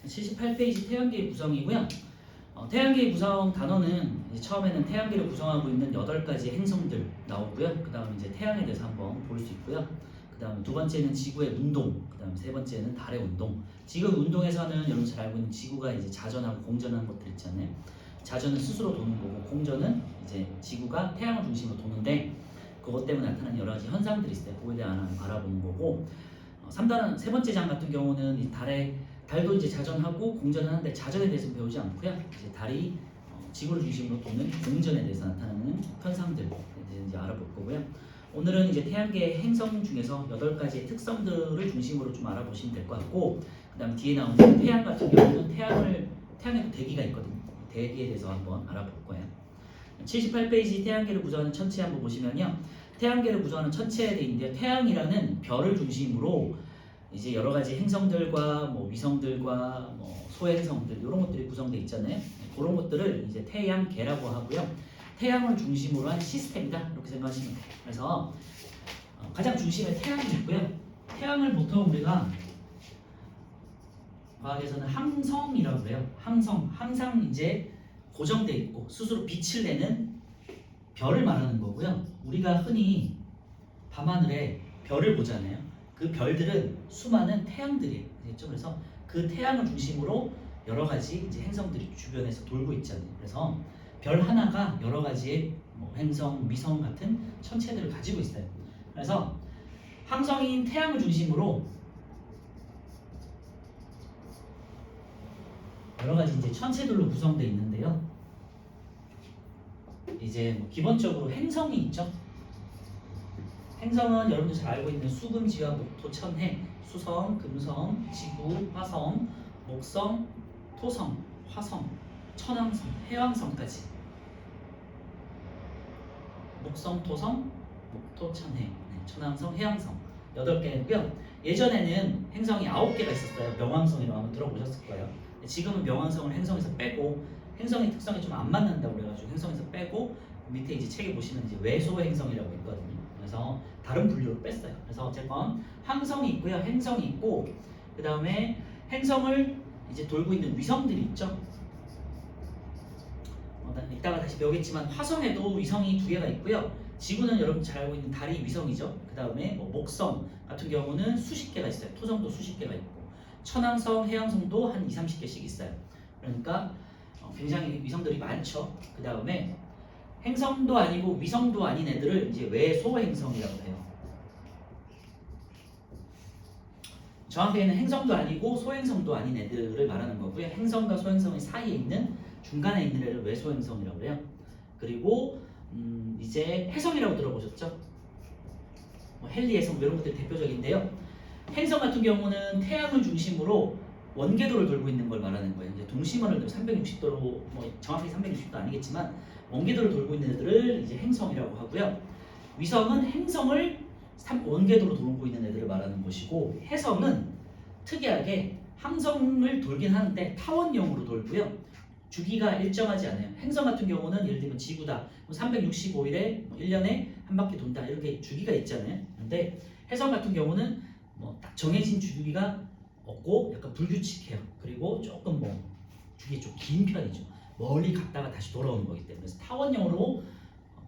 78페이지 태양계의 구성이고요. 태양계의 구성 단어는 이제 처음에는 태양계를 구성하고 있는 8가지 행성들 나오고요. 그 다음에 이제 태양에 대해서 한번 볼 수 있고요. 그 다음에 두 번째는 지구의 운동, 그 다음에 세 번째는 달의 운동. 지구의 운동에서는 여러분 잘 알고 있는 지구가 이제 자전하고 공전하는 것들 있잖아요. 자전은 스스로 도는 거고 공전은 이제 지구가 태양을 중심으로 도는데 그것 때문에 나타나는 여러 가지 현상들이 있어요. 그거에 대해 알아보는 거고 3단 세 번째 장 같은 경우는 이 달도 이제 자전하고 공전을 하는데 자전에 대해서 배우지 않고요. 이제 달이 지구를 중심으로 도는 공전에 대해서 나타나는 현상들에 대해서 이제 알아볼 거고요. 오늘은 이제 태양계의 행성 중에서 8가지의 특성들을 중심으로 좀 알아보시면 될 것 같고, 그 다음 뒤에 나오는 태양 같은 경우는 태양에도 대기가 있거든요. 대기에 대해서 한번 알아볼 거예요. 78페이지 태양계를 구성하는 천체 한번 보시면요. 태양계를 구성하는 천체에 있는데요. 태양이라는 별을 중심으로 이제 여러 가지 행성들과 뭐 위성들과 뭐 소행성들 이런 것들이 구성되어 있잖아요. 그런 것들을 이제 태양계라고 하고요. 태양을 중심으로 한 시스템이다 이렇게 생각하시면 돼요. 그래서 가장 중심에 태양이 있고요. 태양을 보통 우리가 과학에서는 항성이라고 해요. 항상 이제 고정되어 있고 스스로 빛을 내는 별을 말하는 거고요. 우리가 흔히 밤하늘에 별을 보잖아요. 그 별들은 수많은 태양들이에요. 그래서 그 태양을 중심으로 여러 가지 이제 행성들이 주변에서 돌고 있잖아요. 그래서 별 하나가 여러 가지의 뭐 행성, 위성 같은 천체들을 가지고 있어요. 그래서 항성인 태양을 중심으로 여러 가지 이제 천체들로 구성되어 있는데요. 이제 뭐 기본적으로 행성이 있죠. 행성은 여러분들 잘 알고 있는 수금, 지화, 목토, 천해, 수성, 금성, 지구, 화성, 목성, 토성, 화성, 천왕성, 해왕성까지 목성, 토성, 목토, 천해, 천왕성, 해왕성 8개고요. 예전에는 행성이 9개가 있었어요. 명왕성이라고 한번 들어보셨을 거예요. 지금은 명왕성을 행성에서 빼고 행성의 특성이 좀 안 맞는다고 그래가지고 행성에서 빼고 밑에 이제 책에 보시면 이제 외소 행성이라고 있거든요. 그래서 다른 분류로 뺐어요. 그래서 어쨌건 항성이 있고요, 행성이 있고 그 다음에 행성을 이제 돌고 있는 위성들이 있죠. 이따가 다시 배우겠지만 화성에도 위성이 2개가 있고요. 지구는 여러분 잘 알고 있는 달이 위성이죠. 그 다음에 뭐 목성 같은 경우는 수십 개가 있어요. 토성도 수십 개가 있고 천왕성, 해왕성도 한 20-30개씩 있어요. 그러니까 굉장히 위성들이 많죠. 그 다음에 행성도 아니고 위성도 아닌 애들을 이제 외소행성이라고 해요. 정확히는 행성도 아니고 소행성도 아닌 애들을 말하는 거고요. 행성과 소행성의 사이에 있는 중간에 있는 애를 외소행성이라고 해요. 그리고 이제 해성이라고 들어보셨죠? 뭐 헨리 해성 이런 것들이 대표적인데요. 행성 같은 경우는 태양을 중심으로 원궤도를 돌고 있는 걸 말하는 거예요. 이제 동심원을 360도로 뭐 정확히 360도 아니겠지만 원궤도를 돌고 있는 애들을 이제 행성이라고 하고요. 위성은 행성을 원궤도로 돌고 있는 애들을 말하는 것이고 해성은 특이하게 항성을 돌긴 하는데 타원형으로 돌고요. 주기가 일정하지 않아요. 행성 같은 경우는 예를 들면 지구다. 365일에 1년에 한 바퀴 돈다. 이렇게 주기가 있잖아요. 근데 해성 같은 경우는 뭐 딱 정해진 주기가 없고 약간 불규칙해요. 그리고 조금 뭐 주기 좀 긴 편이죠. 멀리 갔다가 다시 돌아오는 거기 때문에 그래서 타원형으로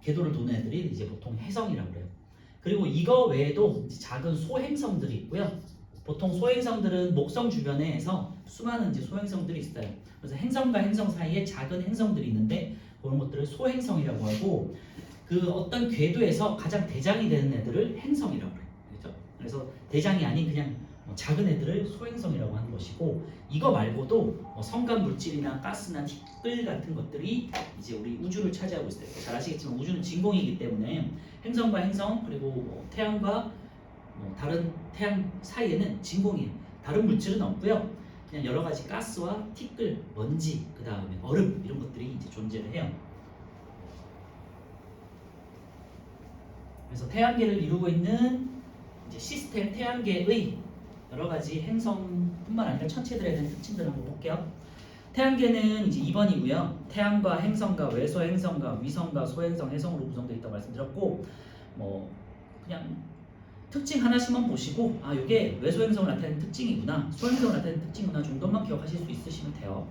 궤도를 도는 애들이 이제 보통 해성이라고 그래요. 그리고 이거 외에도 작은 소행성들이 있고요. 보통 소행성들은 목성 주변에서 수많은 이제 소행성들이 있어요. 그래서 행성과 행성 사이에 작은 행성들이 있는데 그런 것들을 소행성이라고 하고 그 어떤 궤도에서 가장 대장이 되는 애들을 행성이라고 해요. 그렇죠? 그래서 대장이 아닌 그냥 작은 애들을 소행성이라고 하는 것이고 이거 말고도 뭐 성간 물질이나 가스나 티끌 같은 것들이 이제 우리 우주를 차지하고 있어요. 잘 아시겠지만 우주는 진공이기 때문에 행성과 행성 그리고 뭐 태양과 다른 태양 사이에는 진공이에요. 다른 물질은 없고요. 그냥 여러 가지 가스와 티끌, 먼지, 그 다음에 얼음 이런 것들이 이제 존재를 해요. 그래서 태양계를 이루고 있는 이제 시스템 태양계의 여러 가지 행성뿐만 아니라 천체들에 대한 특징들을 한번 볼게요. 태양계는 이제 2번이고요. 태양과 행성과 외소 행성과 위성과 소행성, 해성으로 구성되어 있다고 말씀드렸고, 뭐 그냥 특징 하나씩만 보시고 아 이게 외소행성을 나타내는 특징이구나, 소행성을 나타내는 특징이구나 정도만 기억하실 수 있으시면 돼요.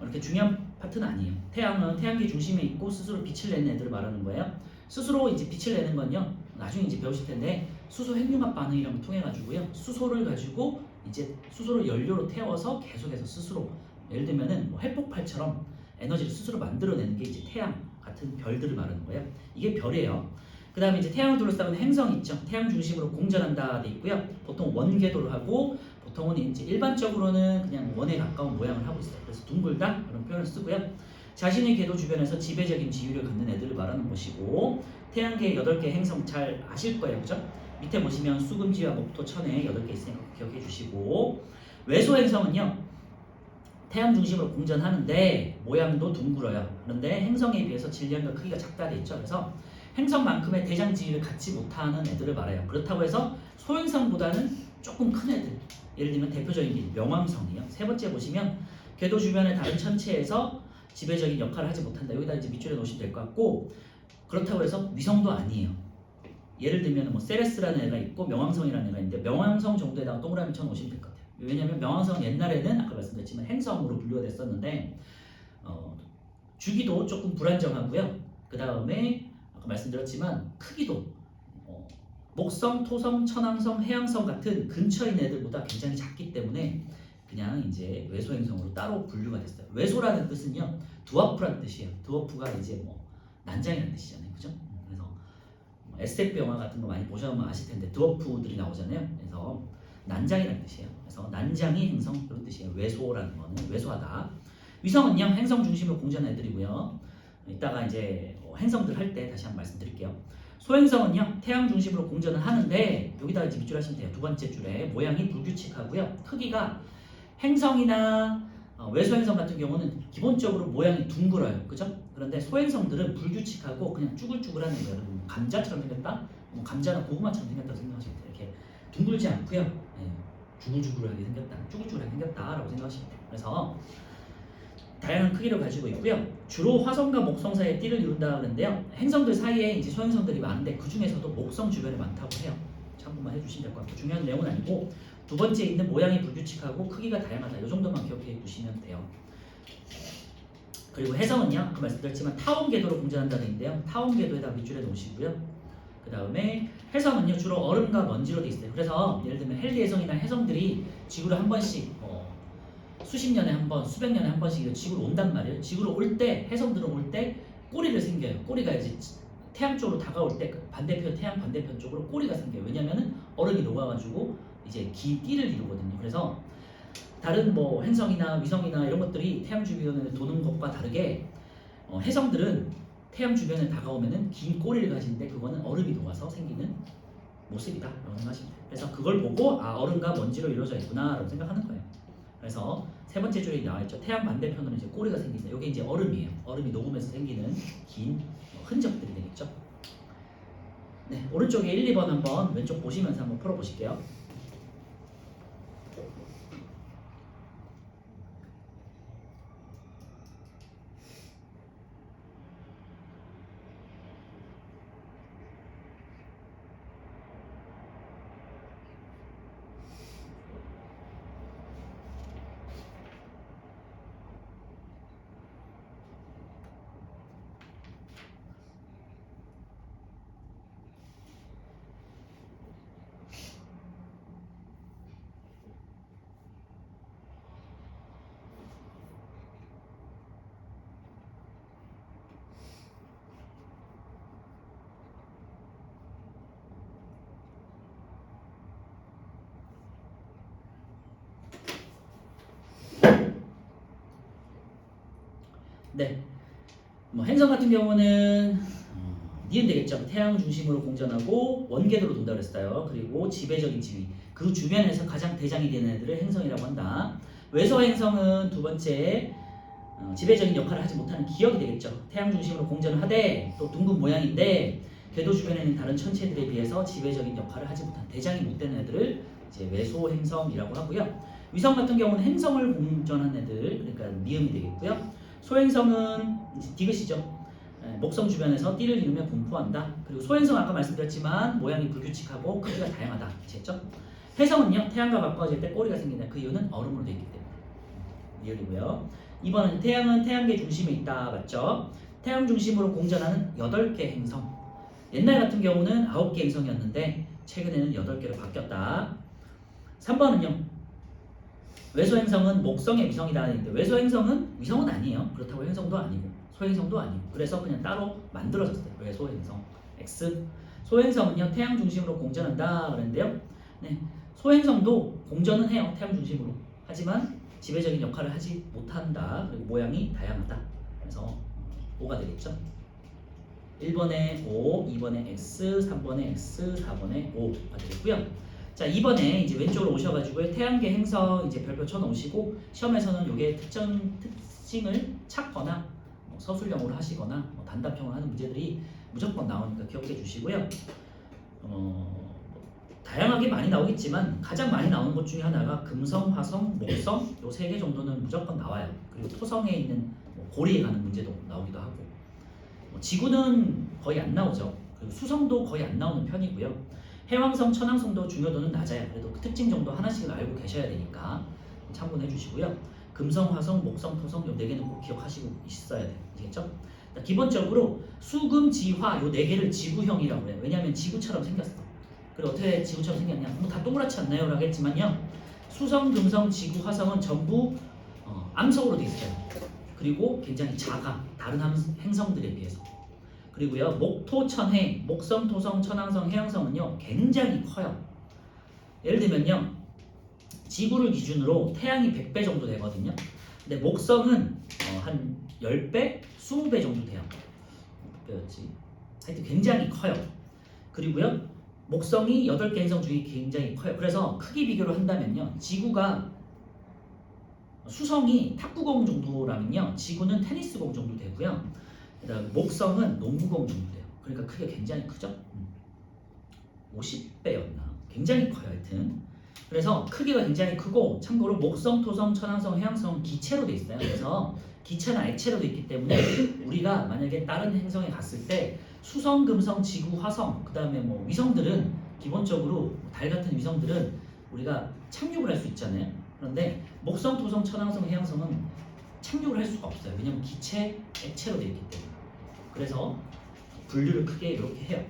이렇게 중요한 파트는 아니에요. 태양은 태양계 중심에 있고 스스로 빛을 내는 애들을 말하는 거예요. 스스로 이제 빛을 내는 건요, 나중에 이제 배우실 텐데 수소 핵융합 반응이라는 걸 통해 가지고요, 수소를 가지고 이제 수소를 연료로 태워서 계속해서 스스로, 예를 들면은 뭐 핵폭발처럼 에너지를 스스로 만들어내는 게 이제 태양 같은 별들을 말하는 거예요. 이게 별이에요. 그 다음에 이제 태양을 둘러싸고 있는 행성 있죠. 태양 중심으로 공전한다 돼 있고요. 보통 원궤도를 하고 보통은 이제 일반적으로는 그냥 원에 가까운 모양을 하고 있어요. 그래서 둥글다 그런 표현을 쓰고요. 자신의 궤도 주변에서 지배적인 지위를 갖는 애들을 말하는 것이고, 태양계 8개 행성 잘 아실 거예요. 그죠? 밑에 보시면 수금지와 목토, 천에 8개 있으니까 기억해 주시고, 외소 행성은요, 태양 중심으로 공전하는데 모양도 둥글어요. 그런데 행성에 비해서 질량과 크기가 작다 돼 있죠. 그래서 행성만큼의 대장 지위를 갖지 못하는 애들을 말해요. 그렇다고 해서 소행성보다는 조금 큰 애들, 예를 들면 대표적인 게 명왕성이에요. 세 번째 보시면 궤도 주변의 다른 천체에서 지배적인 역할을 하지 못한다. 여기다 이제 밑줄에 놓으시면 될 것 같고, 그렇다고 해서 위성도 아니에요. 예를 들면 뭐 세레스라는 애가 있고 명왕성이라는 애가 있는데 명왕성 정도에다가 동그라미 쳐 놓으시면 될 것 같아요. 왜냐하면 명왕성은 옛날에는 아까 말씀드렸지만 행성으로 분류가 됐었는데 주기도 조금 불안정하고요. 그 다음에 아까 말씀드렸지만 크기도 목성, 토성, 천왕성, 해왕성 같은 근처에 있는 애들보다 굉장히 작기 때문에 그냥 이제 외소행성으로 따로 분류가 됐어요. 외소라는 뜻은요, 드워프라는 뜻이에요. 드워프가 이제 뭐 난장이라는 뜻이잖아요, 그죠? 그래서 SF 영화 같은 거 많이 보셔보면 아실 텐데 드워프들이 나오잖아요. 그래서 난장이라는 뜻이에요. 그래서 난장이 행성 그런 뜻이에요. 외소라는 거는 외소하다. 위성은요, 행성 중심으로 공전하는 애들이고요. 이따가 이제 행성들 할 때 다시 한번 말씀드릴게요. 소행성은요, 태양 중심으로 공전을 하는데 여기다가 이제 밑줄 하시면 돼요. 두 번째 줄에 모양이 불규칙하고요. 크기가 행성이나 외소행성 같은 경우는 기본적으로 모양이 둥글어요. 그죠? 그런데 소행성들은 불규칙하고 그냥 쭈글쭈글한 거예요. 감자처럼 생겼다? 뭐 감자나 고구마처럼 생겼다고 생각하시면 돼요. 이렇게 둥글지 않고요. 네, 주글주글하게 생겼다, 쭈글쭈글하게 생겼다라고 생각하시면 돼요. 그래서 다양한 크기를 가지고 있고요. 주로 화성과 목성 사이에 띠를 이룬다 그러는데요. 행성들 사이에 이제 소행성들이 많은데 그 중에서도 목성 주변에 많다고 해요. 참고만 해주시면 될 것 같고, 중요한 내용은 아니고, 두 번째 있는 모양이 불규칙하고 크기가 다양하다. 이 정도만 기억해 두시면 돼요. 그리고 해성은요, 아까 말씀드렸지만 타원 궤도로 공전한다는 인데요. 타원 궤도에다 밑줄에 놓으시고요. 그 다음에 해성은요, 주로 얼음과 먼지로 돼 있어요. 그래서 예를 들면 헨리 해성이나 해성들이 지구로 한 번씩 수십 년에 한 번, 수백 년에 한 번씩 지구로 온단 말이에요. 지구로 올 때, 해성들은 올 때 꼬리를 생겨요. 꼬리가 이제 태양 쪽으로 다가올 때 반대편, 태양 반대편 쪽으로 꼬리가 생겨요. 왜냐면은 얼음이 녹아가지고 이제 긴 띠를 이루거든요. 그래서 다른 뭐 행성이나 위성이나 이런 것들이 태양 주변을 도는 것과 다르게 해성들은 태양 주변에 다가오면은 긴 꼬리를 가지는데 그거는 얼음이 녹아서 생기는 모습이다 라고 생각하시면 돼요. 그래서 그걸 보고 아, 얼음과 먼지로 이루어져 있구나 라고 생각하는 거예요. 그래서 세 번째 줄에 나와있죠. 태양 반대편으로 이제 꼬리가 생긴다. 이게 이제 얼음이에요. 얼음이 녹으면서 생기는 긴 흔적들이 되겠죠. 네, 오른쪽에 1, 2번 한번 왼쪽 보시면서 한번 풀어보실게요. 네, 뭐 행성 같은 경우는 니은 되겠죠. 태양 중심으로 공전하고 원궤도로 돈다 그랬어요. 그리고 지배적인 지위, 그 주변에서 가장 대장이 되는 애들을 행성이라고 한다. 외서 행성은 두 번째 지배적인 역할을 하지 못하는 기역이 되겠죠. 태양 중심으로 공전을 하되 또 둥근 모양인데 궤도 주변에 있는 다른 천체들에 비해서 지배적인 역할을 하지 못한 대장이 못 되는 애들을 이제 외소 행성이라고 하고요. 위성 같은 경우는 행성을 공전한 애들, 그러니까 미음이 되겠고요. 소행성은 이제 디귿이죠. 목성 주변에서 띠를 이루며 분포한다. 그리고 소행성 아까 말씀드렸지만 모양이 불규칙하고 크기가 다양하다. 아시겠죠? 해성은요 태양과 가까워질 때 꼬리가 생긴다. 그 이유는 얼음으로 되어 있기 때문에. 리얼이고요. 2번은 태양은 태양계 중심에 있다. 맞죠? 태양 중심으로 공전하는 8개 행성. 옛날 같은 경우는 9개 행성이었는데 최근에는 8개로 바뀌었다. 3번은요. 외소행성은 목성의 위성이다. 했는데 외소행성은 위성은 아니에요. 그렇다고 행성도 아니고 소행성도 아니고 그래서 그냥 따로 만들어졌어요. 외소행성 X. 소행성은요 태양 중심으로 공전한다 그랬는데요. 네, 소행성도 공전은 해요. 태양 중심으로. 하지만 지배적인 역할을 하지 못한다. 그리고 모양이 다양하다. 그래서 5가 되겠죠. 1번에 5, 2번에 X, 3번에 X, 4번에 5가 되겠고요. 자, 2번에 이제 왼쪽으로 오셔가지고 태양계 행성 이제 별표 쳐놓으시고 시험에서는 요게 특징을 찾거나 서술형으로 하시거나 단답형으로 하는 문제들이 무조건 나오니까 기억해 주시고요. 다양하게 많이 나오겠지만 가장 많이 나오는 것 중에 하나가 금성, 화성, 목성 요 3개 정도는 무조건 나와요. 그리고 토성에 있는 고리에 가는 문제도 나오기도 하고 지구는 거의 안 나오죠. 그리고 수성도 거의 안 나오는 편이고요. 해왕성, 천왕성도 중요도는 낮아요. 그래도 그 특징 정도 하나씩은 알고 계셔야 되니까 참고해 주시고요. 금성, 화성, 목성, 토성 요 4개는 꼭 기억하시고 있어야 돼요. 아시겠죠? 기본적으로 수, 금, 지, 화 요 4개를 지구형이라고 해요. 왜냐하면 지구처럼 생겼어. 그리고 어떻게 지구처럼 생겼냐? 뭐 다 동그랗지 않나요? 라고 했지만요. 수성, 금성, 지구, 화성은 전부 암석으로 되어 있어요. 그리고 굉장히 작아. 다른 행성들에 비해서. 그리고요. 목, 토, 천, 해, 목성, 토성, 천왕성, 해왕성은요. 굉장히 커요. 예를 들면요. 지구를 기준으로 태양이 100배 정도 되거든요. 근데 목성은 한 10배, 20배 정도 돼요. 몇 배였지? 하여튼 굉장히 커요. 그리고요. 목성이 8개 행성 중에 굉장히 커요. 그래서 크기 비교를 한다면요. 지구가 수성이 탁구공 정도라면요. 지구는 테니스공 정도 되고요. 그다음에 목성은 농구공 정도 돼요. 그러니까 크기가 굉장히 크죠. 50배였나? 굉장히 커요. 하여튼. 그래서 크기가 굉장히 크고 참고로 목성, 토성, 천왕성, 해왕성 기체로 돼 있어요. 그래서 기체나 액체로 돼 있기 때문에 우리가 만약에 다른 행성에 갔을 때 수성, 금성, 지구, 화성 그다음에 뭐 위성들은 기본적으로 달 같은 위성들은 우리가 착륙을 할 수 있잖아요. 그런데 목성, 토성, 천왕성, 해왕성은 착륙을 할 수가 없어요. 왜냐하면 기체, 액체로 되어 있기 때문에. 그래서 분류를 크게 이렇게 해요.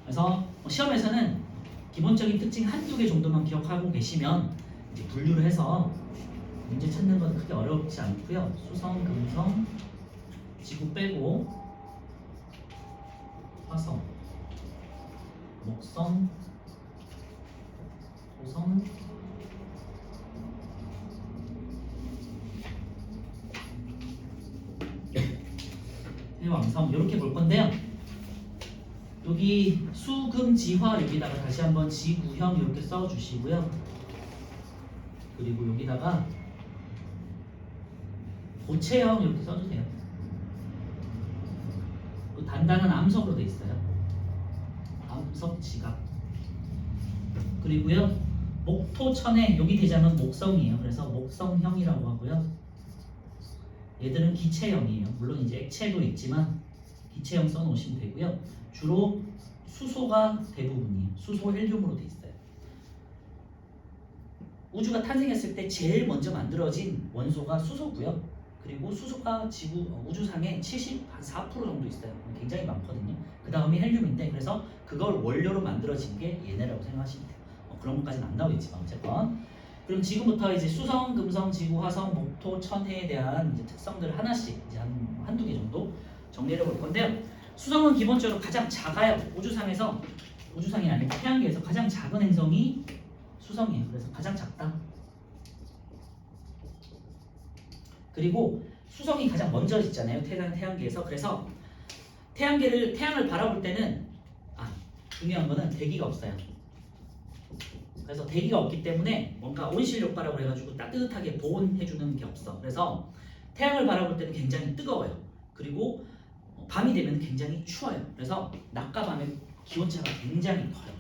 그래서 시험에서는 기본적인 특징 한두 개 정도만 기억하고 계시면 이제 분류를 해서 문제 찾는 건 크게 어렵지 않고요. 수성, 금성, 지구 빼고 화성, 목성, 토성, 해왕성 이렇게 볼 건데요. 여기 수, 금, 지, 화 여기다가 다시 한번 지구형 이렇게 써주시고요. 그리고 여기다가 고체형 이렇게 써주세요. 단단한 암석으로 되어 있어요. 암석 지각. 그리고요 목토천에 여기 대장은 목성이에요. 그래서 목성형이라고 하고요. 얘들은 기체형이에요. 물론 이제 액체도 있지만 기체형 써놓으시면 되고요. 주로 수소가 대부분이에요. 수소 헬륨으로 돼 있어요. 우주가 탄생했을 때 제일 먼저 만들어진 원소가 수소고요. 그리고 수소가 지구 우주상에 74% 정도 있어요. 굉장히 많거든요. 그 다음이 헬륨인데 그래서 그걸 원료로 만들어진 게 얘네라고 생각하시면 돼요. 그런 것까지는 안 나오겠지만 어쨌건. 그럼 지금부터 이제 수성, 금성, 지구, 화성, 목토, 천해에 대한 이제 특성들 하나씩 이제 한두 개 정도 정리해 볼 건데요. 수성은 기본적으로 가장 작아요. 우주상이 아니고 태양계에서 가장 작은 행성이 수성이에요. 그래서 가장 작다. 그리고 수성이 가장 먼저 있잖아요. 태양계에서. 그래서 태양을 바라볼 때는 중요한 거는 대기가 없어요. 그래서 대기가 없기 때문에 뭔가 온실 효과라고 해가지고 따뜻하게 보온해주는 게 없어. 그래서 태양을 바라볼 때는 굉장히 뜨거워요. 그리고 밤이 되면 굉장히 추워요. 그래서 낮과 밤의 기온차가 굉장히 커요.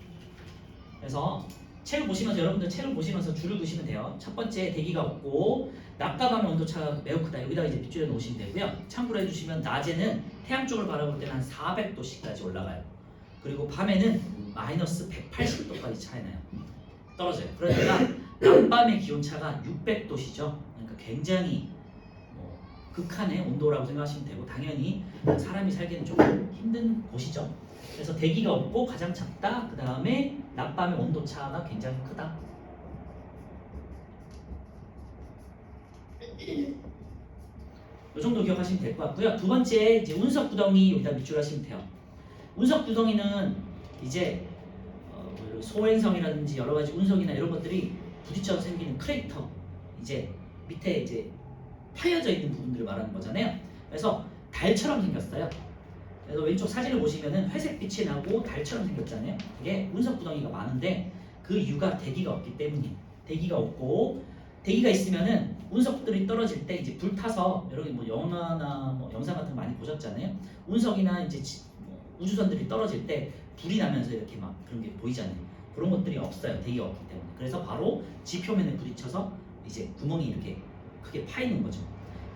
그래서 책을 보시면서 여러분들 책을 보시면서 줄을 그시면 돼요. 첫 번째 대기가 없고 낮과 밤의 온도차가 매우 크다. 여기다가 이제 밑줄에 놓으시면 되고요. 참고로 해주시면 낮에는 태양 쪽을 바라볼 때는 한 400도씨까지 올라가요. 그리고 밤에는 마이너스 180도까지 차이 나요. 떨어져요. 그러니까 낮밤의 기온차가 600도시죠. 그러니까 굉장히 극한의 온도라고 생각하시면 되고 당연히 사람이 살기는 조금 힘든 곳이죠. 그래서 대기가 없고 가장 작다. 그 다음에 낮밤의 온도 차가 굉장히 크다. 이 정도 기억하시면 될 것 같고요. 두 번째 이제 운석 구덩이 여기다 밑줄 하시면 돼요. 운석 구덩이는 이제 소행성이라든지 여러 가지 운석이나 이런 것들이 부딪혀서 생기는 크레이터, 이제 밑에 이제 파여져 있는 부분들을 말하는 거잖아요. 그래서 달처럼 생겼어요. 그래서 왼쪽 사진을 보시면은 회색 빛이 나고 달처럼 생겼잖아요. 이게 운석 구덩이가 많은데 그 이유가 대기가 없기 때문이에요. 대기가 없고 대기가 있으면은 운석들이 떨어질 때 이제 불타서 여러분 뭐 영화나 뭐 영상 같은 거 많이 보셨잖아요. 운석이나 이제 우주선들이 떨어질 때 불이 나면서 이렇게 막 그런 게 보이잖아요. 그런 것들이 없어요. 대기가 없기 때문에. 그래서 바로 지표면에 부딪혀서 이제 구멍이 이렇게 크게 파이는 거죠.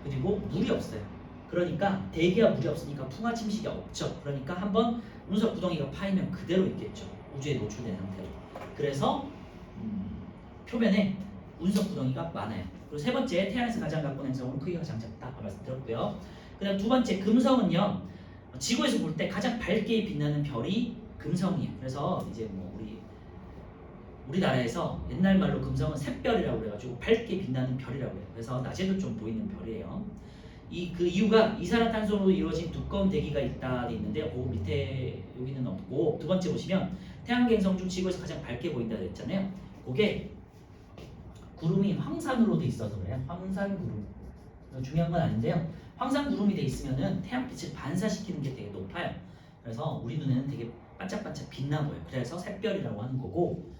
그리고 물이 없어요. 그러니까 대기와 물이 없으니까 풍화 침식이 없죠. 그러니까 한번 운석 구덩이가 파이면 그대로 있겠죠. 우주에 노출된 상태로. 그래서 표면에 운석 구덩이가 많아요. 그리고 세 번째, 태양에서 가장 가까운 행성은 크기가 가장 작다 말씀드렸고요. 그다음 두 번째, 금성은요. 지구에서 볼 때 가장 밝게 빛나는 별이 금성이에요. 그래서 이제 뭐 우리나라에서 옛날 말로 금성은 샛별이라고 그래가지고 밝게 빛나는 별이라고 해요. 그래서 낮에도 좀 보이는 별이에요. 그 이유가 이산화탄소로 이루어진 두꺼운 대기가 있다 돼 있는데요. 그 밑에 여기는 없고 두 번째 보시면 태양계행성 중 지구에서 가장 밝게 보인다 그랬잖아요. 그게 구름이 황산으로 돼 있어서 그래요. 황산구름. 중요한 건 아닌데요. 황산구름이 돼 있으면은 태양빛을 반사시키는 게 되게 높아요. 그래서 우리 눈에는 되게 반짝반짝 빛나 보여요. 그래서 샛별이라고 하는 거고,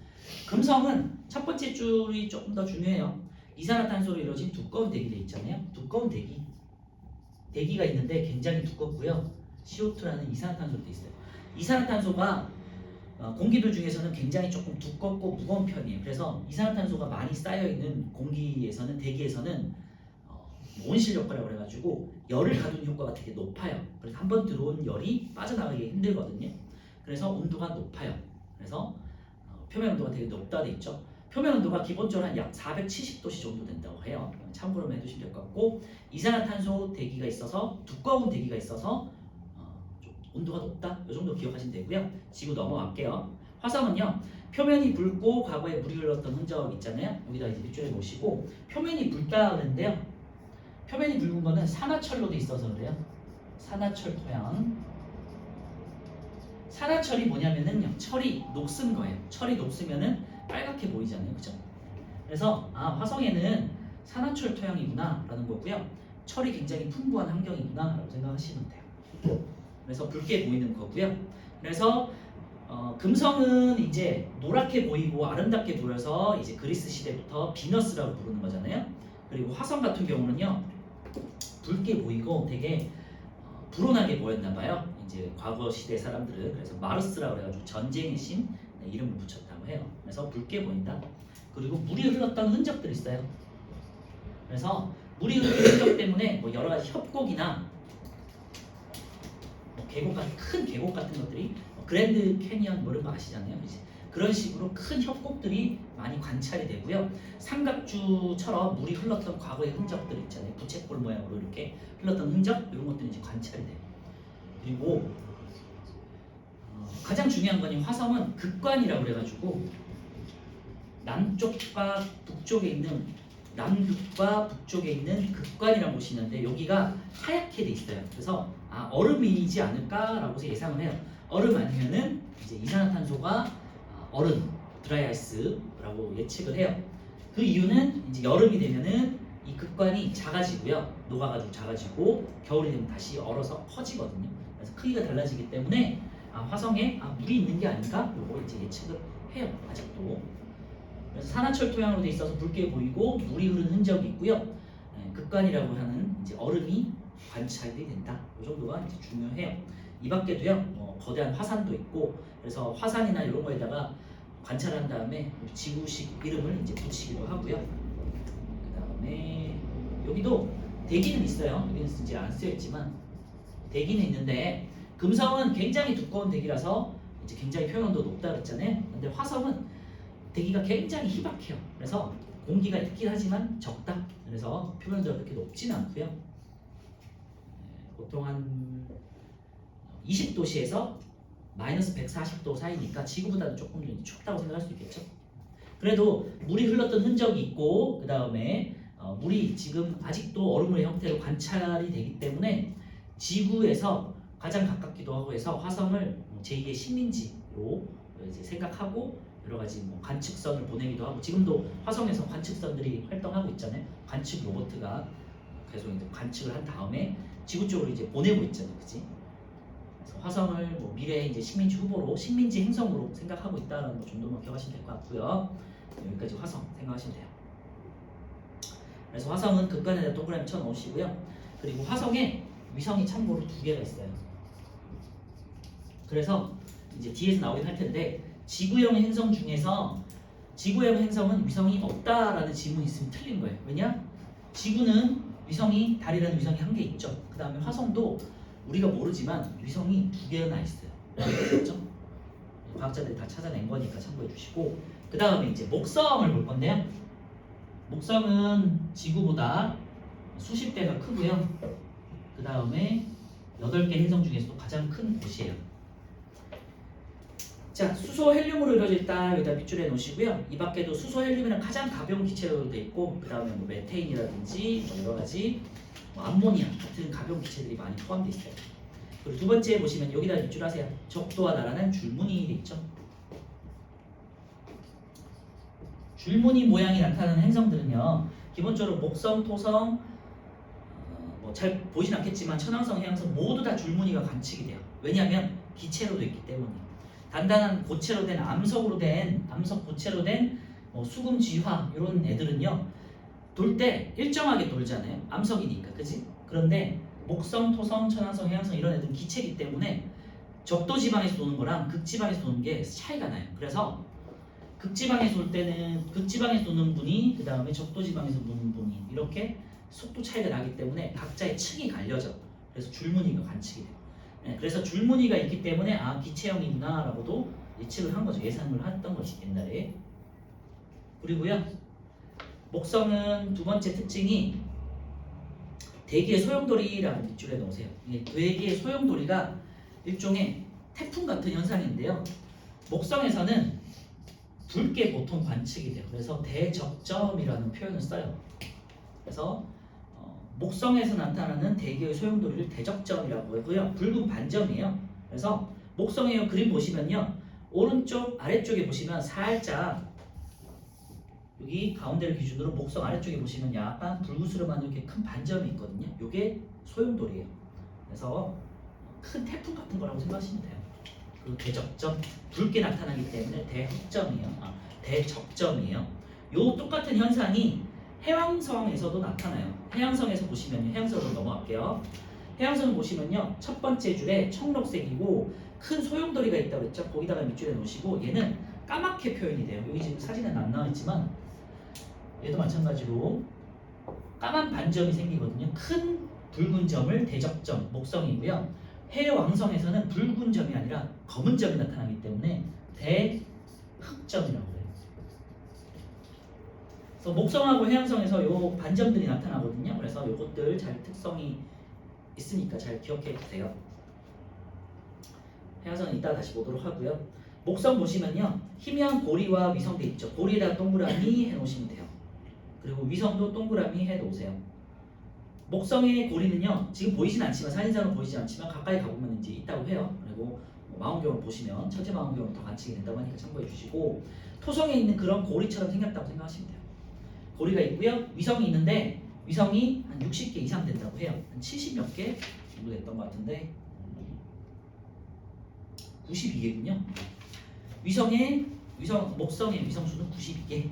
금성은 첫 번째 줄이 조금 더 중요해요. 이산화탄소로 이루어진 두꺼운 대기들 있잖아요. 두꺼운 대기가 있는데 굉장히 두껍고요. CO2라는 이산화탄소로 돼 있어요. 이산화탄소가 공기들 중에서는 굉장히 조금 두껍고 무거운 편이에요. 그래서 이산화탄소가 많이 쌓여있는 공기에서는, 대기에서는 온실 효과라고 그래가지고 열을 가두는 효과가 되게 높아요. 그래서 한번 들어온 열이 빠져나가기 힘들거든요. 그래서 온도가 높아요. 그래서 표면 온도가 되게 높다 돼 있죠. 표면 온도가 기본적으로 한 약 470도씨 정도 된다고 해요. 참고로 해두시면 될 것 같고, 이산화탄소 대기가 있어서, 두꺼운 대기가 있어서 좀 온도가 높다, 이 정도 기억하시면 되고요. 지구 넘어갈게요. 화성은요, 표면이 붉고 과거에 물이 흘렀던 흔적 있잖아요. 여기다 이제 밑줄에 놓으시고, 표면이 붉다 그랬는데요. 표면이 붉은 거는 산화철로 돼 있어서 그래요. 산화철 토양. 산화철이 뭐냐면은요, 철이 녹슨 거예요. 철이 녹으면은 빨갛게 보이잖아요, 그죠? 그래서 화성에는 산화철 토양이구나 라는 거고요. 철이 굉장히 풍부한 환경이구나 라고 생각하시면 돼요. 그래서 붉게 보이는 거고요. 그래서 금성은 이제 노랗게 보이고 아름답게 보여서 이제 그리스 시대부터 비너스라고 부르는 거잖아요. 그리고 화성 같은 경우는요, 붉게 보이고 되게 불온하게 보였나 봐요. 이제 과거 시대 사람들은. 그래서 마르스라고 해가지고 전쟁의 신 이름을 붙였다고 해요. 그래서 붉게 보인다. 그리고 물이 흘렀던 흔적들이 있어요. 그래서 물이 흐르는 흔적 때문에 뭐 여러 가지 협곡이나 뭐 큰 계곡 같은 것들이 그랜드 캐니언 뭐 이런 거 아시잖아요. 이제 그런 식으로 큰 협곡들이 많이 관찰이 되고요. 삼각주처럼 물이 흘렀던 과거의 흔적들 있잖아요. 부채꼴 모양으로 이렇게 흘렀던 흔적, 이런 것들이 이제 관찰이 돼요. 그리고 가장 중요한 건 화성은 극관이라고 그래가지고 남쪽과 북쪽에 있는 극관이라는 곳이 있는데 여기가 하얗게 돼 있어요. 그래서 얼음이지 않을까라고 예상을 해요. 얼음 아니면은 이제 이산화탄소가 얼음, 드라이 아이스라고 예측을 해요. 그 이유는 이제 여름이 되면은 이 극관이 작아지고요. 녹아가지고 작아지고 겨울이 되면 다시 얼어서 커지거든요. 그래서 크기가 달라지기 때문에 화성에 물이 있는 게 아닌가? 요거 이제 예측을 해요. 아직도. 그래서 산화철 토양으로 돼 있어서 붉게 보이고 물이 흐르는 흔적이 있고요. 극관이라고 하는 이제 얼음이 관찰이 된다. 이 정도가 이제 중요해요. 이 밖에도요, 거대한 화산도 있고, 그래서 화산이나 이런 거에다가 관찰한 다음에 우리 지구식 이름을 이제 붙이기도 하고요. 그 다음에 여기도 대기는 있어요. 여기는 이제 안 쓰여있지만 대기는 있는데 금성은 굉장히 두꺼운 대기라서 이제 굉장히 표현온도 높다 그랬잖아요. 근데 화성은 대기가 굉장히 희박해요. 그래서 공기가 있긴 하지만 적다. 그래서 표면도가 그렇게 높지는 않고요. 보통 한 20도씨에서 마이너스 140도 사이니까 지구보다는 조금 더 춥다고 생각할 수 있겠죠. 그래도 물이 흘렀던 흔적이 있고 그 다음에 물이 지금 아직도 얼음물의 형태로 관찰이 되기 때문에 지구에서 가장 가깝기도 하고 해서 화성을 제2의 식민지로 이제 생각하고 여러 가지 뭐 관측선을 보내기도 하고 지금도 화성에서 관측선들이 활동하고 있잖아요. 관측 로봇가 계속 이제 관측을 한 다음에 지구 쪽으로 이제 보내고 있잖아요, 그렇지? 그래서 화성을 뭐 미래의 이제 식민지 후보로 식민지 행성으로 생각하고 있다는 거 정도만 기억하시면 될 것 같고요. 여기까지 화성 생각하시면 돼요. 그래서 화성은 극간에다 동그라미 쳐 넣으시고요. 그리고 화성에 위성이 참고로 2개가 있어요. 그래서 이제 뒤에서 나오긴 할 텐데 지구형 행성 중에서 지구형 행성은 위성이 없다라는 질문이 있으면 틀린 거예요. 왜냐? 지구는 위성이 달이라는 위성이 1개 있죠. 그 다음에 화성도 우리가 모르지만 위성이 2개나 있어요. 그렇죠? 과학자들이 다 찾아낸 거니까 참고해 주시고 그 다음에 이제 목성을 볼 건데요. 목성은 지구보다 수십 배가 크고요. 그 다음에 8개 행성 중에서도 가장 큰 곳이에요. 자, 수소 헬륨으로 이루어져 있다. 여기다 밑줄에 놓으시고요. 이 밖에도 수소 헬륨이랑 가장 가벼운 기체로 되어 있고 그 다음에 뭐 메테인이라든지 여러 가지 뭐 암모니아 같은 가벼운 기체들이 많이 포함되어 있어요. 그리고 두 번째 보시면 여기다 밑줄 하세요. 적도와 나라는 줄무늬 돼 있죠. 줄무늬 모양이 나타나는 행성들은요. 기본적으로 목성, 토성, 뭐 잘 보이진 않겠지만 천왕성, 해왕성 모두 다 줄무늬가 관측이 돼요. 왜냐하면 기체로 되어 있기 때문이에요. 단단한 고체로 된 암석 고체로 된 수금 지화 이런 애들은요 돌 때 일정하게 돌잖아요. 암석이니까, 그지? 그런데 목성, 토성, 천왕성, 해왕성 이런 애들은 기체이기 때문에 적도 지방에서 도는 거랑 극지방에서 도는 게 차이가 나요. 그래서 극지방에서 올 때는 극지방에서 도는 분이 그 다음에 적도 지방에서 도는 분이 이렇게 속도 차이가 나기 때문에 각자의 층이 갈려져. 그래서 줄무늬가 관측이 돼요. 네, 그래서 줄무늬가 있기 때문에 아 기체형이구나 라고도 예측을 한 거죠. 예상을 했던 거지 옛날에. 그리고요 목성은 두 번째 특징이 대기의 소용돌이라는 밑줄에 넣으세요. 이게 대기의 소용돌이가 일종의 태풍 같은 현상인데요. 목성에서는 붉게 보통 관측이 돼요. 그래서 대적점이라는 표현을 써요. 그래서 목성에서 나타나는 대기의 소용돌이를 대적점이라고 하고요. 붉은 반점이에요. 그래서 목성의 그림 보시면요. 오른쪽 아래쪽에 보시면 살짝 여기 가운데를 기준으로 목성 아래쪽에 보시면 약간 붉으스름한 이렇게 큰 반점이 있거든요. 이게 소용돌이에요. 그래서 큰 태풍 같은 거라고 생각하시면 돼요. 그리고 대적점, 붉게 나타나기 때문에 대흑점이에요. 대적점이에요. 요 똑같은 현상이 해왕성에서도 나타나요. 해왕성에서 보시면요. 해왕성으로 넘어갈게요. 해왕성을 보시면요. 첫 번째 줄에 청록색이고 큰 소용돌이가 있다고 했죠. 거기다가 밑줄에 놓으시고 얘는 까맣게 표현이 돼요. 여기 지금 사진은 안 나와 있지만 얘도 마찬가지로 까만 반점이 생기거든요. 큰 붉은 점을 대적점, 목성이고요. 해왕성에서는 붉은 점이 아니라 검은 점이 나타나기 때문에 대흑점이라고 해요. 그래서 목성하고 해왕성에서 요 반점들이 나타나거든요. 그래서 요것들 잘 특성이 있으니까 잘 기억해 주세요. 해왕성은 이따 다시 보도록 하고요. 목성 보시면요. 희미한 고리와 위성도 있죠. 고리에다 동그라미 해놓으시면 돼요. 그리고 위성도 동그라미 해놓으세요. 목성의 고리는요. 지금 보이진 않지만 사진상으로 보이지 않지만 가까이 가보면 이제 있다고 해요. 그리고 망원경을 보시면 천체 망원경으로 더 관측이 된다고 하니까 참고해 주시고 토성에 있는 그런 고리처럼 생겼다고 생각하시면 돼요. 고리가 있고요. 위성이 있는데 위성이 한 60개 이상 된다고 해요. 한 70몇 개 정도 됐던 것 같은데 92개군요. 목성의 위성수는 92개.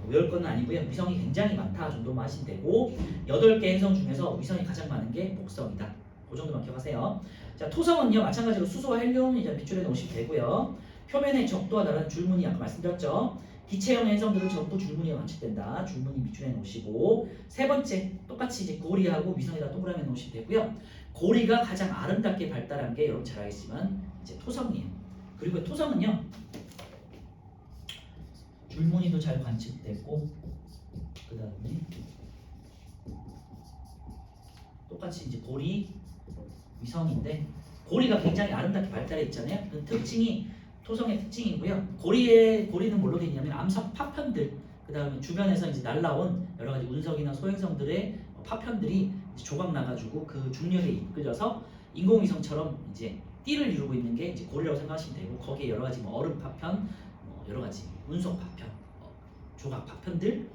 외울 건 아니고요. 위성이 굉장히 많다 정도만 하시면 되고 8개 행성 중에서 위성이 가장 많은 게 목성이다. 그 정도만 기억하세요. 자, 토성은요 마찬가지로 수소와 헬륨 이제 밑줄에 놓으시면 되고요. 표면의 적도와 다른 줄무늬 아까 말씀드렸죠. 기체형 행성들은 전부 줄무늬가 관측된다. 줄무늬 밑줄에 놓으시고 세 번째 똑같이 이제 고리하고 위성에다 동그라미 놓으시면 되고요. 고리가 가장 아름답게 발달한 게 여러분 잘 알겠지만 이제 토성이에요. 그리고 토성은요 줄무늬도 잘 관측되고 그 다음에 똑같이 이제 고리 위성인데 고리가 굉장히 아름답게 발달해 있잖아요. 그 특징이 토성의 특징이고요. 고리는 뭘로 되어 있냐면 암석 파편들, 그 다음에 주변에서 이제 날라온 여러 가지 운석이나 소행성들의 파편들이 이제 조각 나가지고 그 중력에 이끌려서 인공위성처럼 이제 띠를 이루고 있는 게 이제 고리라고 생각하시면 되고 거기에 여러 가지 뭐 얼음 파편, 여러 가지 운석 파편, 조각 파편들이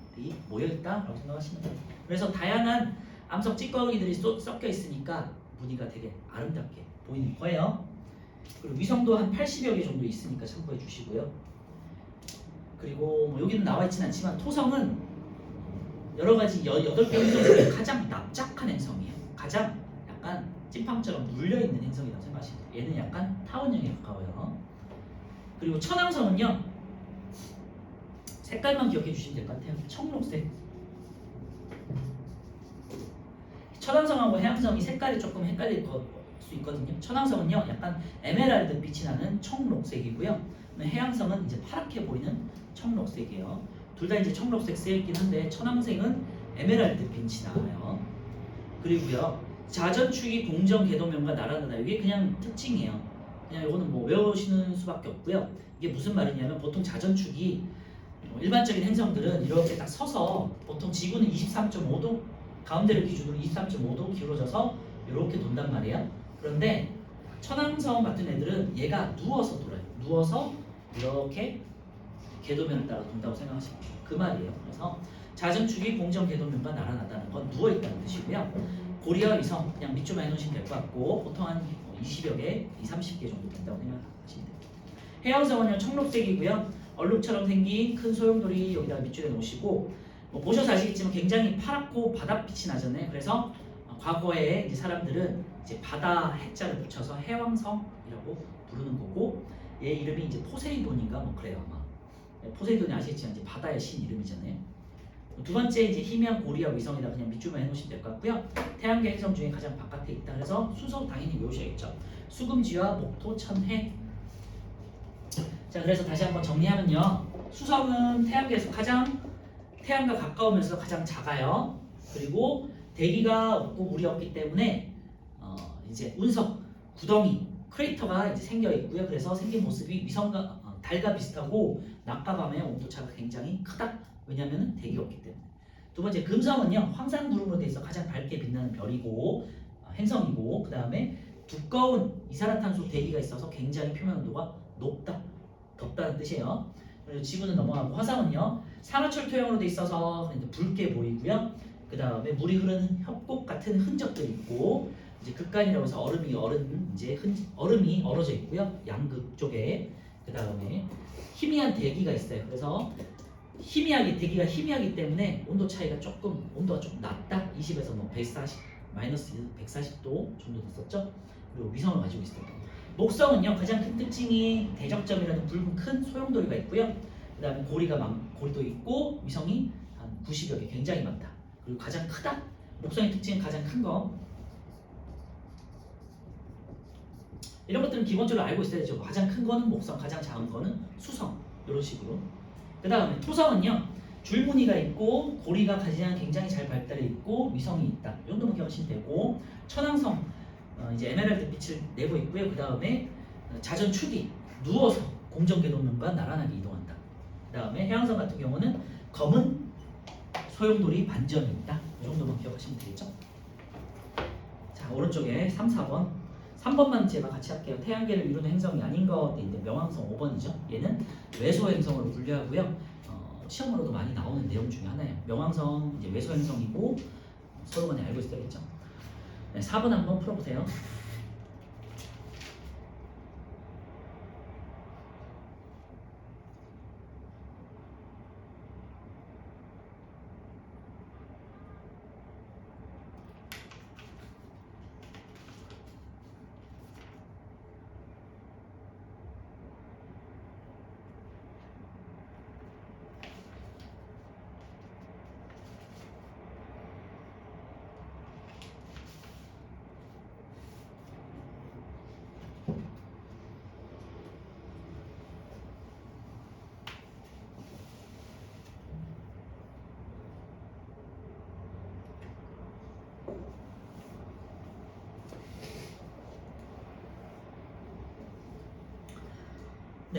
모여 있다라고 생각하시면 돼요. 그래서 다양한 암석 찌꺼기들이 섞여 있으니까 무늬가 되게 아름답게 보이는 거예요. 그리고 위성도 한 80여 개 정도 있으니까 참고해 주시고요. 그리고 뭐 여기는 나와 있지는 않지만 토성은 여러 가지 8개 행성 중에 가장 납작한 행성이에요. 가장 약간 찐빵처럼 물려있는 행성이라고 생각하시면 돼요. 얘는 약간 타원형에 가까워요. 그리고 천왕성은요. 색깔만 기억해 주시면 될 것 같아요. 청록색. 천왕성하고 해왕성이 색깔이 조금 헷갈릴 수 있거든요. 천왕성은요 약간 에메랄드 빛이 나는 청록색이고요. 해왕성은 이제 파랗게 보이는 청록색이에요. 둘 다 이제 청록색 쓰여있긴 한데 천왕성은 에메랄드 빛이 나와요. 그리고요 자전축이 공정 궤도면과 나란하다. 이게 그냥 특징이에요. 그냥 이거는 뭐 외우시는 수밖에 없고요. 이게 무슨 말이냐면 보통 자전축이 일반적인 행성들은 이렇게 딱 서서 보통 지구는 23.5도 가운데를 기준으로 23.5도 기울어져서 이렇게 돈단 말이에요. 그런데 천왕성 같은 애들은 얘가 누워서 돌아요. 누워서 이렇게 궤도면을 따라 돈다고 생각하시면 돼요. 그 말이에요. 그래서 자전축이 공정 궤도면과 나란하다는 건 누워있다는 뜻이고요. 고리와 위성 그냥 밑줄만 해놓으시면 될 것 같고 보통 한 20여 개, 30개 정도 된다고 생각하시면 돼요. 해왕성은요 청록색이고요. 얼룩처럼 생긴 큰 소용돌이 여기다가 밑줄에 놓으시고 뭐 보셔서 아시겠지만 굉장히 파랗고 바닷빛이 나잖아요. 그래서 과거에 이제 사람들은 이제 바다 해자를 붙여서 해왕성이라고 부르는 거고 얘 이름이 이제 포세이돈인가 뭐 그래요 아마. 포세이돈이 아시겠지만 이제 바다의 신 이름이잖아요. 두 번째 이제 희미한 고리와 위성에다 그냥 밑줄만 해놓으시면 될 것 같고요. 태양계 행성 중에 가장 바깥에 있다. 그래서 수성 당연히 외우셔야겠죠. 수금지와 목토, 천해. 자 그래서 다시 한번 정리하면요. 수성은 태양계에서 가장 태양과 가까우면서 가장 작아요. 그리고 대기가 없고 물이 없기 때문에 이제 운석, 구덩이, 크레이터가 이제 생겨 있고요. 그래서 생긴 모습이 위성과 달과 비슷하고 낮과 밤의 온도차가 굉장히 크다. 왜냐하면 대기가 없기 때문에. 두 번째 금성은요 황산 구름으로 돼 있어 가장 밝게 빛나는 별이고 행성이고 그 다음에 두꺼운 이산화탄소 대기가 있어서 굉장히 표면 온도가 높다, 덥다는 뜻이에요. 그리고 지구는 넘어가고 화성은요 산화철 토형으로 돼 있어서 붉게 보이고요. 그 다음에 물이 흐르는 협곡 같은 흔적들이 있고 이제 극간이라고 해서 얼음이 얼어져 있고요. 양극 쪽에 그 다음에 희미한 대기가 있어요. 그래서 대기가 희미하기 때문에 온도가 조금 낮다. 20에서 뭐 140 마이너스 140도 정도 됐었죠. 그리고 위성을 가지고 있어요. 목성은요 가장 큰 특징이 대적점이라는 붉은 큰 소용돌이가 있고요. 그 다음에 고리도 있고 위성이 한 90여 개 굉장히 많다. 그리고 가장 크다. 목성의 특징은 가장 큰 거. 이런 것들은 기본적으로 알고 있어야 되죠. 가장 큰 거는 목성, 가장 작은 거는 수성. 이런 식으로. 그 다음에 토성은요 줄무늬가 있고 고리가 가장 굉장히 잘 발달해 있고 위성이 있다. 이 정도만 기억하시면 되고 천왕성 이제 에메랄드 빛을 내고 있고요. 그 다음에 자전축이 누워서 공정궤도면과 나란하게 이동한다. 그 다음에 해왕성 같은 경우는 검은 소용돌이 반점이 있다. 이 정도만 기억하시면 되겠죠. 자 오른쪽에 3, 4번 3번만 제가 같이 할게요. 태양계를 이루는 행성이 아닌 것인데 명왕성 5번이죠. 얘는 외소행성으로 분류하고요. 시험으로도 많이 나오는 내용 중에 하나예요. 명왕성 이제 외소행성이고 서로 간에 알고 있어야겠죠. 네, 4번 한번 풀어보세요.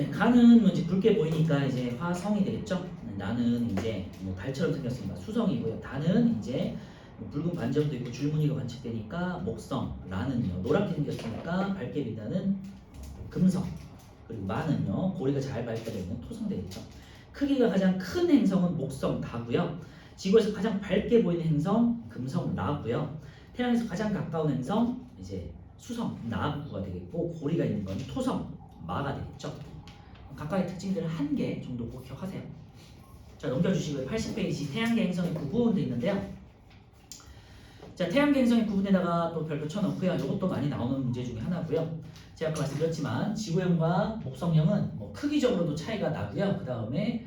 네, 가는 뭐 이제 붉게 보이니까 이제 화성이 되겠죠. 나는 이제 뭐 달처럼 생겼으니까 수성이고요. 다는 이제 뭐 붉은 반점도 있고 줄무늬가 관측되니까 목성, 라는요 노랗게 생겼으니까 밝게 빛나는 금성, 그리고 마는요 고리가 잘 발달되어 있는 토성 되겠죠. 크기가 가장 큰 행성은 목성, 다고요. 지구에서 가장 밝게 보이는 행성 금성, 라고요. 태양에서 가장 가까운 행성 이제 수성, 나부가 되겠고 고리가 있는 건 토성, 마가 되겠죠. 각각의 특징들을 한 개 정도 꼭 기억하세요. 자, 넘겨주시고요. 80페이지 태양계 행성의 구분되어 있는데요. 자, 태양계 행성의 구분에다가 또 별표 쳐놓고요. 이것도 많이 나오는 문제 중에 하나고요. 제가 아까 말씀드렸지만 지구형과 목성형은 뭐 크기적으로도 차이가 나고요. 그 다음에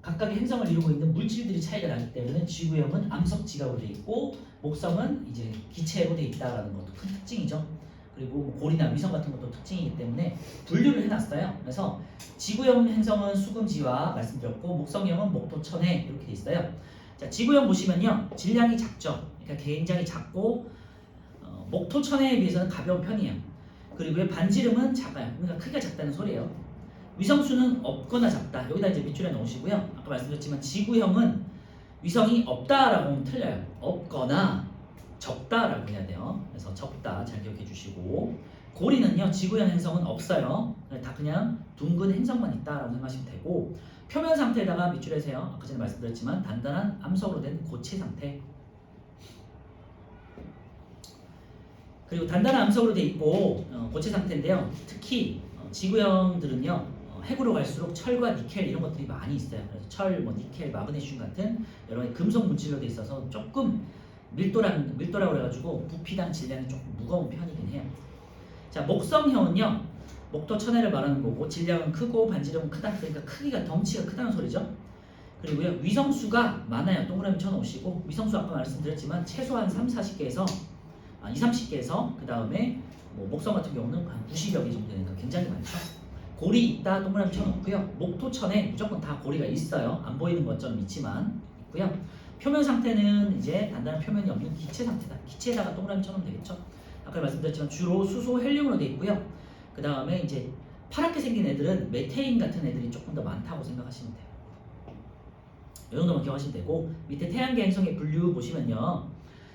각각의 행성을 이루고 있는 물질들이 차이가 나기 때문에 지구형은 암석지각으로 되어 있고 목성은 이제 기체로 되어 있다라는 것도 큰 특징이죠. 그리고 뭐 고리나 위성 같은 것도 특징이기 때문에 분류를 해놨어요. 그래서 지구형 행성은 수금지와 말씀드렸고 목성형은 목토천해 이렇게 돼 있어요. 자, 지구형 보시면요 질량이 작죠. 그러니까 굉장히 작고 목토천해에 비해서는 가벼운 편이에요. 그리고 반지름은 작아요. 그러니까 크기가 작다는 소리예요. 위성수는 없거나 작다. 여기다 이제 밑줄에 넣으시고요. 아까 말씀드렸지만 지구형은 위성이 없다라고 하면 틀려요. 없거나 적다라고 해야 돼요. 그래서 적다 잘 기억해 주시고 고리는요 지구형 행성은 없어요. 다 그냥 둥근 행성만 있다라고 생각하시면 되고 표면 상태에다가 밑줄에 세요. 아까 전에 말씀드렸지만 단단한 암석으로 된 고체 상태. 그리고 단단한 암석으로 돼 있고 고체 상태인데요. 특히 지구형들은요 핵으로 갈수록 철과 니켈 이런 것들이 많이 있어요. 그래서 철, 뭐 니켈, 마그네슘 같은 여러 가지 금속 물질로 돼 있어서 조금 밀도라고 그래가지고 부피당 질량이 조금 무거운 편이긴 해요. 자, 목성형은요 목토천해를 말하는 거고 질량은 크고 반지름은 크다. 그러니까 크기가 덩치가 크다는 소리죠. 그리고요 위성수가 많아요. 동그라미 쳐놓으시고 위성수 아까 말씀드렸지만 최소한 3, 40개에서 2, 30개에서 그 다음에 뭐 목성 같은 경우는 한 90여 개 정도 되니까 굉장히 많죠. 고리 있다 동그라미 쳐놓고요. 목토천에 무조건 다 고리가 있어요. 안 보이는 것처럼 있지만 있고요. 표면 상태는 이제 단단한 표면이 없는 기체 상태다. 기체에다가 동그라미 쳐놓으면 되겠죠. 아까 말씀드렸지만 주로 수소, 헬륨으로 되어 있고요. 그 다음에 이제 파랗게 생긴 애들은 메테인 같은 애들이 조금 더 많다고 생각하시면 돼요. 이 정도만 기억하시면 되고 밑에 태양계 행성의 분류 보시면요.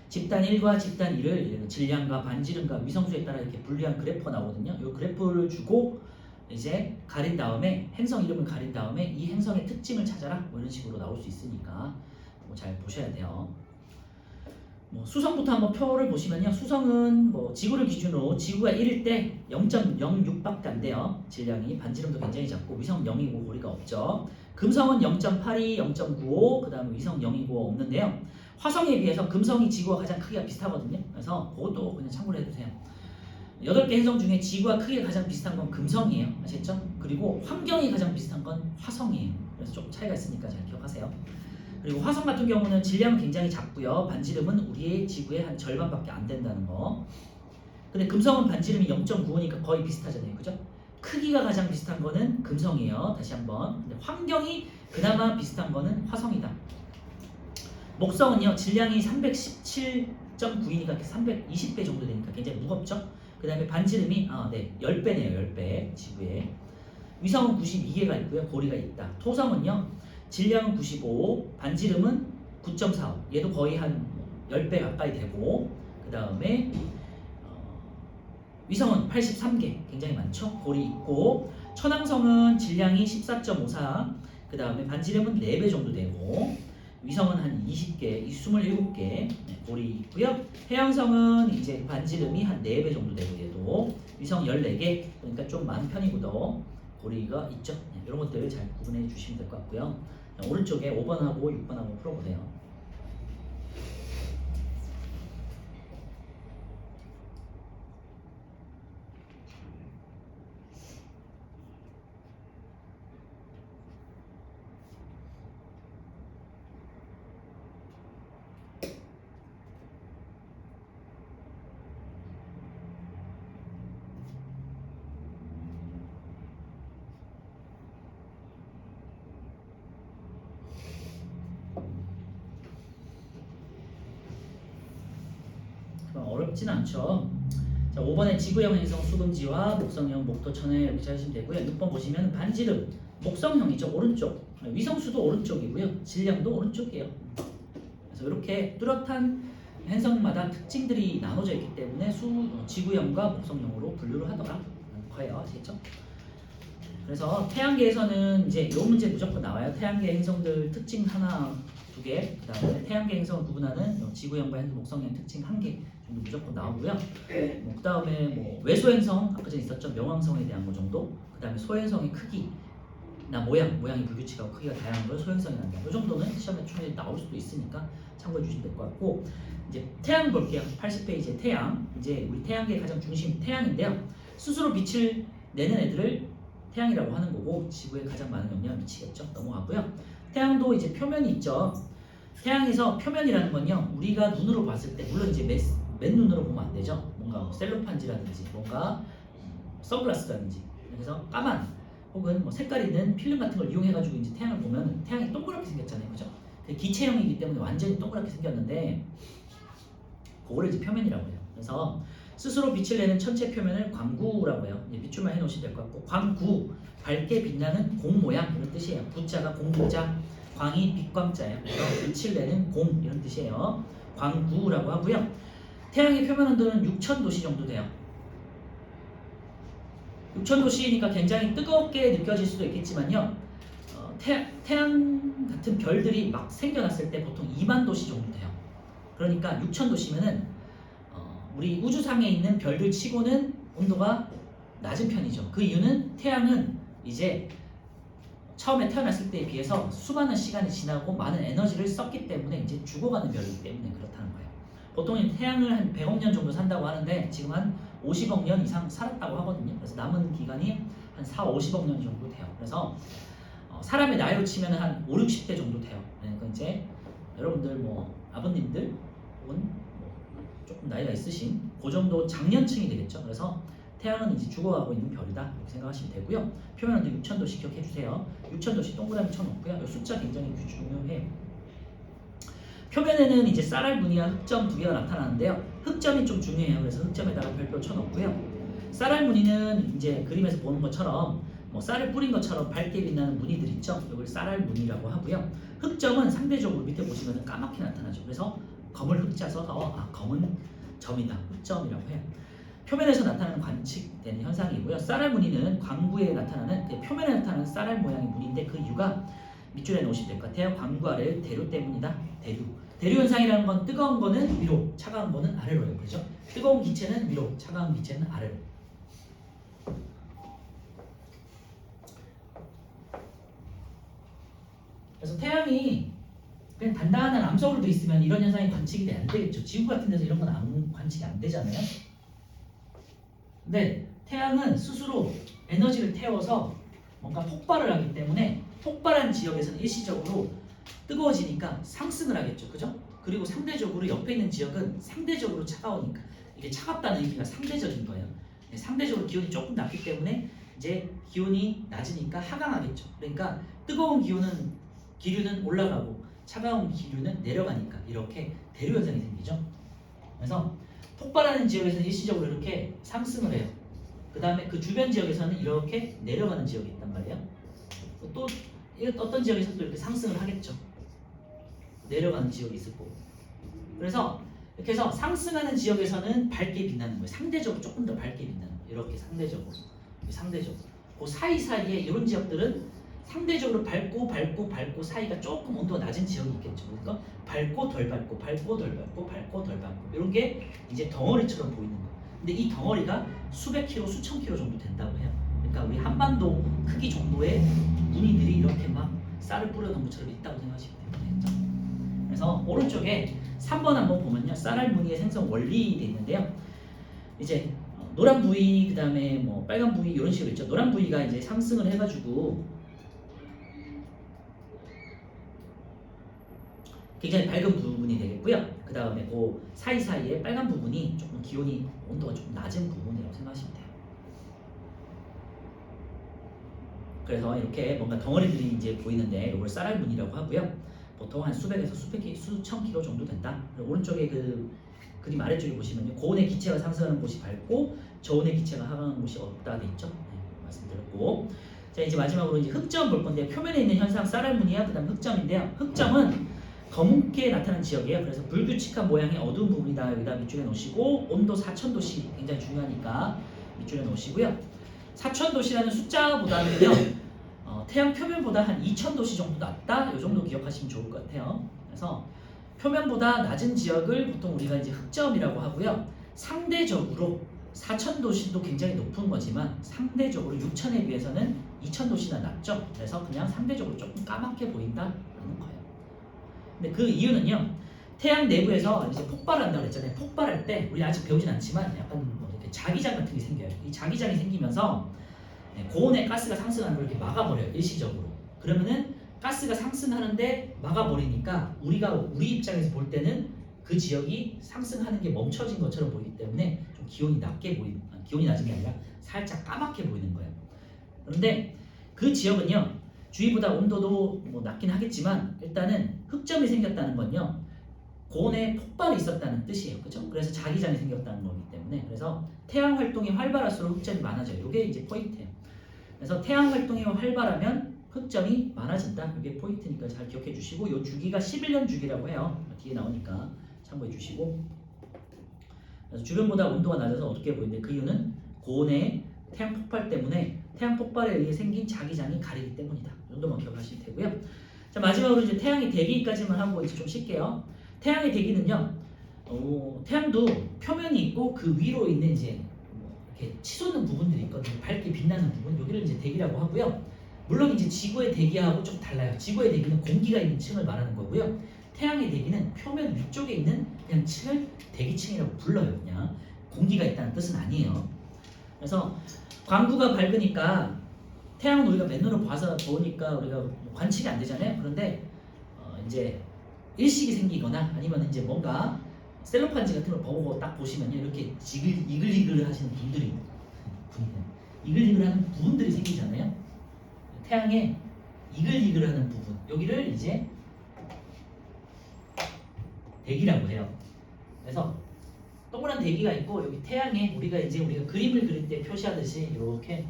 집단 1과 집단 2를 질량과 반지름과 위성수에 따라 이렇게 분류한 그래프가 나오거든요. 이 그래프를 주고 이제 가린 다음에 행성 이름을 가린 다음에 이 행성의 특징을 찾아라 뭐 이런 식으로 나올 수 있으니까 뭐 잘 보셔야 돼요. 뭐 수성부터 한번 표를 보시면요. 수성은 뭐 지구를 기준으로 지구가 1일 때 0.06밖에 안 돼요. 질량이 반지름도 굉장히 작고 위성 0이고 고리가 없죠. 금성은 0.82, 0.95, 그 다음에 위성 0이고 없는데요. 화성에 비해서 금성이 지구와 가장 크기가 비슷하거든요. 그래서 그것도 그냥 참고로 해두세요. 8개 행성 중에 지구와 크기가 가장 비슷한 건 금성이에요. 아시겠죠? 그리고 환경이 가장 비슷한 건 화성이에요. 그래서 조금 차이가 있으니까 잘 기억하세요. 그리고 화성 같은 경우는 질량은 굉장히 작고요. 반지름은 우리의 지구의 한 절반밖에 안 된다는 거. 근데 금성은 반지름이 0.95니까 거의 비슷하잖아요. 그죠? 크기가 가장 비슷한 거는 금성이에요. 다시 한번. 근데 환경이 그나마 비슷한 거는 화성이다. 목성은요. 질량이 317.9이니까 320배 정도 되니까 굉장히 무겁죠? 그 다음에 반지름이 10배네요. 10배 지구에. 위성은 92개가 있고요. 고리가 있다. 토성은요. 질량은 95, 반지름은 9.45. 얘도 거의 한 10배 가까이 되고 그 다음에 위성은 83개. 굉장히 많죠. 고리 있고 천왕성은 질량이 14.54, 그 다음에 반지름은 4배 정도 되고 위성은 한 20개, 27개 고리 있고요. 해왕성은 이제 반지름이 한 4배 정도 되고 얘도 위성 14개, 그러니까 좀 많은 편이고도 고리가 있죠. 이런 것들을 잘 구분해 주시면 될 것 같고요. 오른쪽에 5번하고 6번하고 풀어보세요. 어렵진 않죠. 자, 자, 5번에 지구형 행성 수금지와 목성형 목토천에 이렇게 찾으시면 되고요. 6번 보시면 반지름 목성형이죠. 오른쪽. 위성수도 오른쪽이고요. 질량도 오른쪽이에요. 그래서 이렇게 뚜렷한 행성마다 특징들이 나눠져 있기 때문에 지구형과 목성형으로 분류를 하더라. 거예요. 아시겠죠? 그래서 태양계에서는 이제 이 문제 무조건 나와요. 태양계 행성들 특징 하나, 두 개, 그 다음에 태양계 행성을 구분하는 지구형과 목성형 특징 한 개 정도 무조건 나오고요. 그 다음에 뭐 외소행성 아까 전에 있었죠. 명왕성에 대한 거 정도. 그 다음에 소행성의 크기나 모양이 불규칙하고 크기가 다양한 걸 소행성이란다. 이 정도는 시험에 충분히 나올 수도 있으니까 참고해 주시면 될 것 같고, 이제 태양 볼게요. 80페이지에 태양. 이제 우리 태양계의 가장 중심 태양인데요. 스스로 빛을 내는 애들을 태양이라고 하는 거고, 지구에 가장 많은 영향을 미치겠죠. 넘어가고요. 태양도 이제 표면이 있죠. 태양에서 표면이라는 건요, 우리가 눈으로 봤을 때, 물론 이제 맨눈으로 보면 안 되죠. 뭔가 뭐 셀로판지라든지 뭔가 선글라스라든지, 그래서 까만 혹은 뭐 색깔 있는 필름 같은 걸 이용해가지고 이제 태양을 보면 태양이 동그랗게 생겼잖아요, 그죠? 기체형이기 때문에 완전히 동그랗게 생겼는데, 그거를 이제 표면이라고 해요. 그래서 스스로 빛을 내는 천체 표면을 광구라고 해요. 밑줄만 해놓으시면 될 것 같고, 광구, 밝게 빛나는 공 모양 이런 뜻이에요. 부자가 공부자, 광이 빛광자예요. 그래서 빛을 내는 공 이런 뜻이에요. 광구라고 하고요. 태양의 표면 온도는 6,000도씨 정도 돼요. 6,000도씨니까 굉장히 뜨겁게 느껴질 수도 있겠지만요. 태양 같은 별들이 막 생겨났을 때 보통 2만 도씨 정도 돼요. 그러니까 6,000도씨면은 우리 우주상에 있는 별들 치고는 온도가 낮은 편이죠. 그 이유는 태양은 이제 처음에 태어났을 때에 비해서 수많은 시간이 지나고 많은 에너지를 썼기 때문에 이제 죽어가는 별이기 때문에 그렇다는 거예요. 보통 태양을 한 100억 년 정도 산다고 하는데 지금 한 50억 년 이상 살았다고 하거든요. 그래서 남은 기간이 한 4, 50억 년 정도 돼요. 그래서 사람의 나이로 치면 한 5, 60대 정도 돼요. 그러니까 이제 여러분들 뭐 아버님들 혹은 조금 나이가 있으신 그 정도 장년층이 되겠죠. 그래서 태양은 이제 죽어가고 있는 별이다 이렇게 생각하시면 되고요. 표면 온도 6,000도씨 기억해 주세요. 6,000도씨 동그라미 쳐놓고요. 이 숫자 굉장히 중요해요. 표면에는 이제 쌀알 무늬와 흑점 두 개가 나타나는데요. 흑점이 좀 중요해요. 그래서 흑점에다가 별표 쳐놓고요. 쌀알 무늬는 이제 그림에서 보는 것처럼 뭐 쌀을 뿌린 것처럼 밝게 빛나는 무늬들 있죠. 이걸 쌀알 무늬라고 하고요. 흑점은 상대적으로 밑에 보시면 까맣게 나타나죠. 그래서 검을 흑자 써서 검은 점이다, 흑점이라고 해요. 표면에서 나타나는 관측되는 현상이고요. 쌀알 무늬는 광구에 나타나는 표면에 나타나는 쌀알 모양의 무늬인데 그 이유가 밑줄에 놓으시면 될 것 같아요. 광구 아래 대류 때문이다. 대류 현상이라는 건 뜨거운 거는 위로, 차가운 거는 아래로예요. 그렇죠? 뜨거운 기체는 위로, 차가운 기체는 아래로. 그래서 태양이 그냥 단단한 암석으로 돼 있으면 이런 현상이 관측이 안 되겠죠. 지구 같은 데서 이런 건 관측이 안 되잖아요. 근데 태양은 스스로 에너지를 태워서 뭔가 폭발을 하기 때문에 폭발한 지역에서는 일시적으로 뜨거워지니까 상승을 하겠죠. 그죠? 그리고 상대적으로 옆에 있는 지역은 상대적으로 차가우니까 이게 차갑다는 의미가 상대적인 거예요. 상대적으로 기온이 조금 낮기 때문에 이제 기온이 낮으니까 하강하겠죠. 그러니까 뜨거운 기류는 올라가고 차가운 기류는 내려가니까 이렇게 대류 현상이 생기죠. 그래서 폭발하는 지역에서는 일시적으로 이렇게 상승을 해요. 그 다음에 그 주변 지역에서는 이렇게 내려가는 지역이 있단 말이에요. 또 어떤 지역에서 또 이렇게 상승을 하겠죠. 내려가는 지역이 있을 거고. 그래서 이렇게 해서 상승하는 지역에서는 밝게 빛나는 거예요. 상대적으로 조금 더 밝게 빛나는 거예요. 이렇게 상대적으로. 그 사이사이에 이런 지역들은 상대적으로 밝고 사이가 조금 온도가 낮은 지역이 있겠죠. 그러니까 밝고 덜 밝고 이런 게 이제 덩어리처럼 보이는 거예요. 근데 이 덩어리가 수백 킬로, 수천 킬로 정도 된다고 해요. 그러니까 우리 한반도 크기 정도의 무늬들이 이렇게 막 쌀을 뿌려놓은 것처럼 있다고 생각하시면 되겠죠. 그래서 오른쪽에 3번 한번 보면요. 쌀알 무늬의 생성 원리돼 있는데요. 이제 노란 부위, 그 다음에 뭐 빨간 부위 이런 식으로 있죠. 노란 부위가 이제 상승을 해가지고 굉장히 밝은 부분이 되겠고요. 그 다음에 그 사이사이에 빨간 부분이 조금 기온이 온도가 조금 낮은 부분이라고 생각하시면 돼요. 그래서 이렇게 뭔가 덩어리들이 이제 보이는데 이걸 쌀알무늬라고 하고요. 보통 한 수백에서 수천 킬로 정도 된다. 오른쪽에 그 그림 아래쪽에 보시면요. 고온의 기체가 상승하는 곳이 밝고 저온의 기체가 하강하는 곳이 없다 돼 있죠. 말씀드렸고. 자, 이제 마지막으로 이제 흑점 볼 건데 표면에 있는 현상 쌀알무늬와 그다음 흑점인데요. 흑점은 검게 나타나는 지역이에요. 그래서 불규칙한 모양의 어두운 부분이다. 여기다 밑줄에 놓으시고 온도 4000도씨 굉장히 중요하니까 밑줄에 놓으시고요. 4000도씨라는 숫자보다는요. 태양 표면보다 한 2000도씨 정도 낮다. 이 정도 기억하시면 좋을 것 같아요. 그래서 표면보다 낮은 지역을 보통 우리가 이제 흑점이라고 하고요. 상대적으로 4000도씨도 굉장히 높은 거지만 상대적으로 6000에 비해서는 2000도씨나 낮죠. 그래서 그냥 상대적으로 조금 까맣게 보인다라는 거예요. 근데 그 이유는요. 태양 내부에서 이제 폭발한다고 했잖아요. 폭발할 때 우리 아직 배우진 않지만 약간 뭐 이렇게 자기장 같은 게 생겨요. 이 자기장이 생기면서 고온의 가스가 상승하는 걸 이렇게 막아버려요. 일시적으로. 그러면은 가스가 상승하는데 막아버리니까 우리 입장에서 볼 때는 그 지역이 상승하는 게 멈춰진 것처럼 보이기 때문에 좀 기온이 낮은 게 아니라 살짝 까맣게 보이는 거예요. 그런데 그 지역은요, 주위보다 온도도 뭐 낮긴 하겠지만 일단은 흑점이 생겼다는 건요, 고온의 폭발이 있었다는 뜻이에요. 그죠? 그래서 자기장이 생겼다는 거기 때문에 그래서 태양 활동이 활발할수록 흑점이 많아져요. 이게 이제 포인트예요. 그래서 태양 활동이 활발하면 흑점이 많아진다. 이게 포인트니까 잘 기억해 주시고 이 주기가 11년 주기라고 해요. 뒤에 나오니까 참고해 주시고 그래서 주변보다 온도가 낮아서 어둡게 보이는데 그 이유는 고온의 태양 폭발 때문에 태양 폭발에 의해 생긴 자기장이 가리기 때문이다. 이 정도만 기억하시면 되고요. 자, 마지막으로 이제 태양의 대기까지만 하고 이제 좀 쉴게요. 태양의 대기는요. 태양도 표면이 있고 그 위로 있는 이제 이렇게 치솟는 부분들이 있거든요. 밝게 빛나는 부분, 여기를 이제 대기라고 하고요. 물론 이제 지구의 대기하고 좀 달라요. 지구의 대기는 공기가 있는 층을 말하는 거고요. 태양의 대기는 표면 위쪽에 있는 그냥 층을 대기층이라고 불러요. 그냥 공기가 있다는 뜻은 아니에요. 그래서 광구가 밝으니까 태양은 우리가 맨눈으로 봐서 보니까 우리가 관측이 안 되잖아요. 그런데 이제 일식이 생기거나 아니면 이제 뭔가 셀로판지 같은 걸 보고 딱 보시면요, 이렇게 이글이글 하시는 이글이글하는 부분들이 생기잖아요. 태양의 이글이글하는 부분, 여기를 이제 대기라고 해요. 그래서 동그란 대기가 있고 여기 태양에 우리가 그림을 그릴 때 표시하듯이 이렇게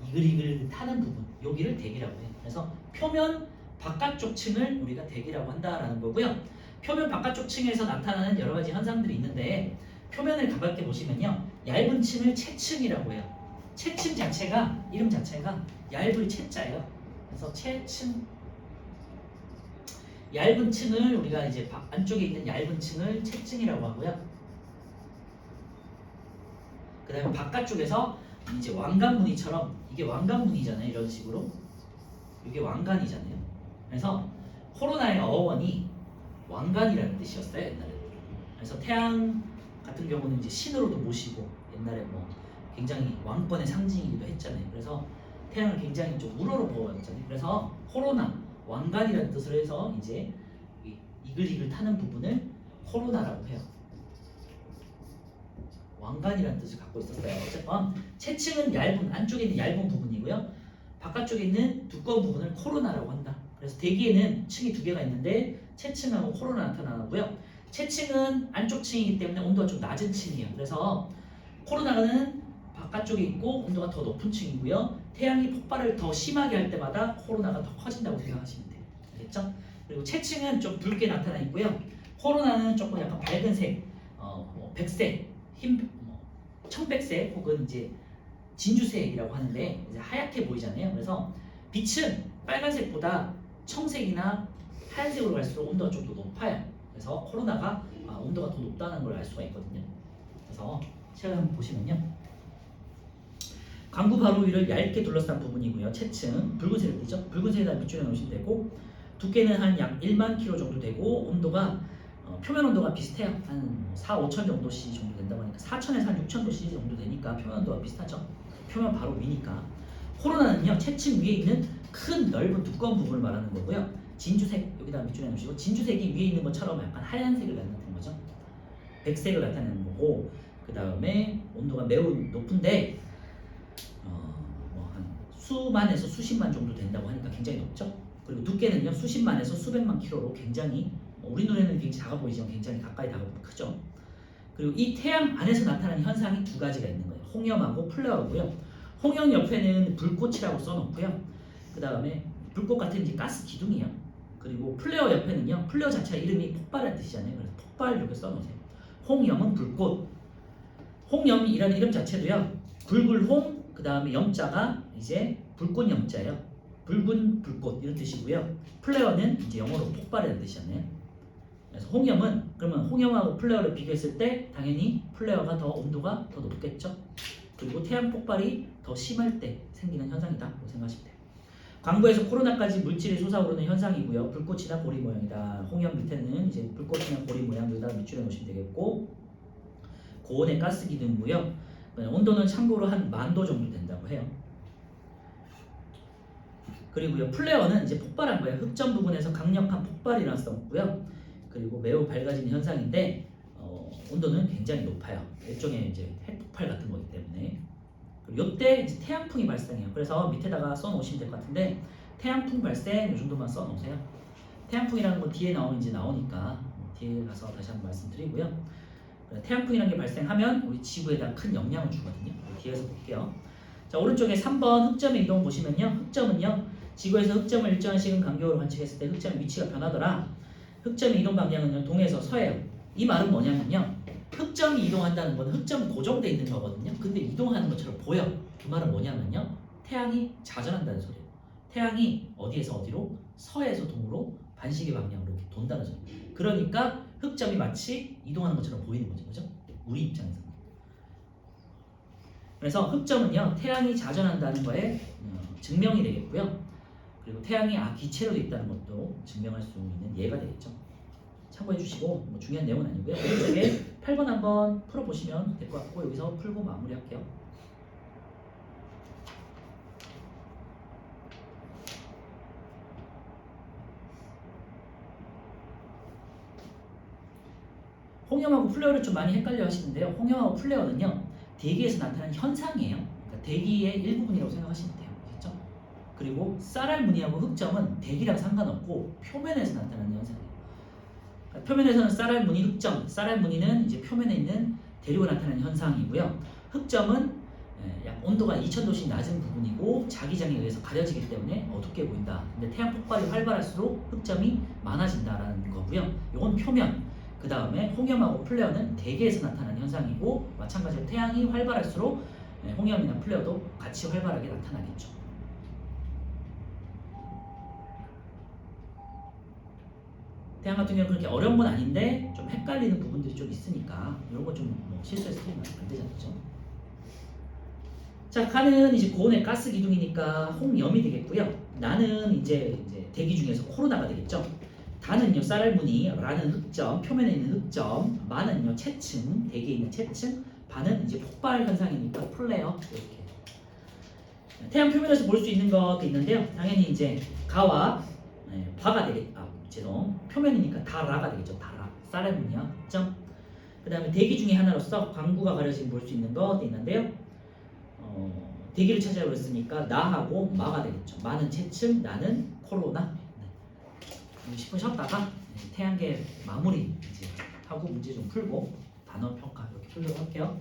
이글이글 타는 부분, 여기를 대기라고 해요. 그래서 표면 바깥쪽 층을 우리가 대기라고 한다라는 거고요. 표면 바깥쪽 층에서 나타나는 여러 가지 현상들이 있는데 표면을 가볍게 보시면요, 얇은 층을 채층이라고 해요. 채층 자체가 이름 자체가 얇을 채자예요. 그래서 채층, 얇은 층을 우리가 이제 안쪽에 있는 얇은 층을 채층이라고 하고요. 그 다음에 바깥쪽에서 이제 왕관무늬처럼, 이게 왕관무늬잖아요. 이런 식으로 이게 왕관이잖아요. 그래서 코로나의 어원이 왕관이라는 뜻이었어요, 옛날에. 그래서 태양 같은 경우는 이제 신으로도 모시고 옛날에 뭐 굉장히 왕권의 상징이기도 했잖아요. 그래서 태양을 굉장히 좀 우러러 보았잖아요. 그래서 코로나, 왕관이라는 뜻으로 해서 이제 이글이글 타는 부분을 코로나라고 해요. 왕관이라는 뜻을 갖고 있었어요. 어쨌건 채층은 안쪽에 있는 얇은 부분이고요. 바깥쪽에 있는 두꺼운 부분을 코로나라고 한다. 그래서 대기에는 층이 두 개가 있는데 채층하고 코로나 나타나고요. 채층은 안쪽 층이기 때문에 온도가 좀 낮은 층이에요. 그래서 코로나는 바깥쪽에 있고 온도가 더 높은 층이고요. 태양이 폭발을 더 심하게 할 때마다 코로나가 더 커진다고 생각하시면 돼요. 알겠죠? 그리고 채층은 좀 붉게 나타나 있고요. 코로나는 조금 약간 밝은 색, 백색, 청백색 혹은 이제 진주색이라고 하는데 이제 하얗게 보이잖아요. 그래서 빛은 빨간색보다 청색이나 하얀색으로 갈수록 온도가 좀 더 높아요. 그래서 코로나가 온도가 더 높다는 걸 알 수가 있거든요. 그래서 제가 한번 보시면요, 광구 바로 위를 얇게 둘러싼 부분이고요. 채층 붉은색을 띠죠. 붉은색에다 밑줄에 넣으시면 되고 두께는 한 약 1만 킬로 정도 되고 온도가 표면 온도가 비슷해요. 한 4, 5천 정도씩 정도 된다고 하니까 4천에서 한 6천 도씨 정도 되니까 표면 온도가 비슷하죠. 표면 바로 위니까. 코로나는요, 채층 위에 있는 큰 넓은 두꺼운 부분을 말하는 거고요. 진주색, 여기다 밑줄에 놓으시고 진주색이 위에 있는 것처럼 약간 하얀색을 나타내는 거죠. 백색을 나타내는 거고, 그 다음에 온도가 매우 높은데 한 수만에서 수십만 정도 된다고 하니까 굉장히 높죠. 그리고 두께는요, 수십만에서 수백만 킬로로 굉장히 우리 눈에는 굉장히 작아 보이지만 굉장히 가까이 다가보면 크죠. 그리고 이 태양 안에서 나타나는 현상이 두 가지가 있는 거예요. 홍염하고 플레어고요. 홍염 옆에는 불꽃이라고 써놓고요. 그 다음에 불꽃 같은 이제 가스 기둥이에요. 그리고 플레어 옆에는요. 플레어 자체가 이름이 폭발의 뜻이잖아요. 그래서 폭발 이렇게 써놓으세요. 홍염은 불꽃. 홍염이라는 이름 자체도요. 굵을 홍, 그 다음에 염자가 이제 불꽃 염자예요. 붉은 불꽃 이런 뜻이고요. 플레어는 이제 영어로 폭발이라는 뜻이잖아요. 그래서 홍염은 그러면 홍염하고 플레어를 비교했을 때 당연히 플레어가 더 온도가 더 높겠죠. 그리고 태양 폭발이 더 심할 때 생기는 현상이다라고 생각하시면 돼요. 광부에서 코로나까지 물질이 솟아오르는 현상이고요. 불꽃이나 고리 모양이다. 홍염 밑에는 이제 불꽃이나 고리 모양 여기다가 밑줄해 놓으시면 되겠고, 고온의 가스 기둥이고요. 온도는 참고로 한 10,000도 정도 된다고 해요. 그리고요, 플레어는 이제 폭발한 거예요. 흑점 부분에서 강력한 폭발이 일어났었고요. 그리고 매우 밝아지는 현상인데 온도는 굉장히 높아요. 일종의 이제 핵폭발 같은 거기 때문에. 그리고 이때 이제 태양풍이 발생해요. 그래서 밑에다가 써놓으시면 될 것 같은데 태양풍 발생 이 정도만 써놓으세요. 태양풍이라는 건 뒤에 나오면 이제 나오니까 뒤에 가서 다시 한번 말씀드리고요. 태양풍이라는 게 발생하면 우리 지구에다 큰 영향을 주거든요. 뒤에서 볼게요. 자, 오른쪽에 3번 흑점의 이동 보시면요. 흑점은요. 지구에서 흑점을 일정한 시간 간격으로 관측했을 때 흑점의 위치가 변하더라. 흑점의 이동 방향은요. 동에서 서해요. 이 말은 뭐냐면요. 흑점이 이동한다는 건 흑점은 고정되어 있는 거거든요. 근데 이동하는 것처럼 보여. 그 말은 뭐냐면요. 태양이 자전한다는 소리예요. 태양이 어디에서 어디로? 서에서 동으로 반시계 방향으로 이렇게 돈다는 소리예요. 그러니까 흑점이 마치 이동하는 것처럼 보이는 거죠. 그죠? 우리 입장에서. 그래서 흑점은요. 태양이 자전한다는 거에 증명이 되겠고요. 그리고 태양이 기체로 되어 있다는 것도 증명할 수 있는 예가 되겠죠. 참고해 주시고 뭐 중요한 내용은 아니고요. 오른쪽에 8번 한번 풀어보시면 될 것 같고 여기서 풀고 마무리할게요. 홍염하고 플레어를 좀 많이 헷갈려 하시는데요. 홍염하고 플레어는요. 대기에서 나타나는 현상이에요. 그러니까 대기의 일부분이라고 생각하시면 돼요. 알겠죠? 그리고 쌀알 무늬하고 흑점은 대기랑 상관없고 표면에서 나타나는 현상이에요. 그러니까 표면에서는 쌀알 무늬, 흑점, 쌀알 무늬는 이제 표면에 있는 대류가 나타나는 현상이고요. 흑점은 약 온도가 2000도씩 낮은 부분이고 자기장에 의해서 가려지기 때문에 어둡게 보인다. 근데 태양 폭발이 활발할수록 흑점이 많아진다라는 거고요. 이건 표면. 그 다음에 홍염하고 플레어는 대기에서 나타나는 현상이고 마찬가지로 태양이 활발할수록 홍염이나 플레어도 같이 활발하게 나타나겠죠. 태양 같은 경우는 그렇게 어려운 건 아닌데 좀 헷갈리는 부분들이 좀 있으니까 이런 거 좀 실수해서 틀리면 안 되잖아요. 자, 가는 이제 고온의 가스 기둥이니까 홍염이 되겠고요. 나는 이제 대기 중에서 코로나가 되겠죠. 다는요 쌀알무늬, 라는 흑점, 표면에 있는 흑점, 마는요 체층, 대기에 있는 체층, 바는 이제 폭발 현상이니까 플레어 이렇게. 태양 표면에서 볼 수 있는 것도 있는데요. 당연히 이제 가와 바가 되겠다. 표면이니까 다라가 되겠죠. 다라, 쌀알무늬와 흑점. 그 다음에 대기 중에 하나로서 광구가 가려진 볼 수 있는 것도 있는데요. 대기를 차지하고 있으니까 나하고 마가 되겠죠. 마는 체층, 나는 코로나. 10분 쉬었다가 태양계 마무리 이제 하고 문제 좀 풀고 단어 평가 이렇게 풀도록 할게요.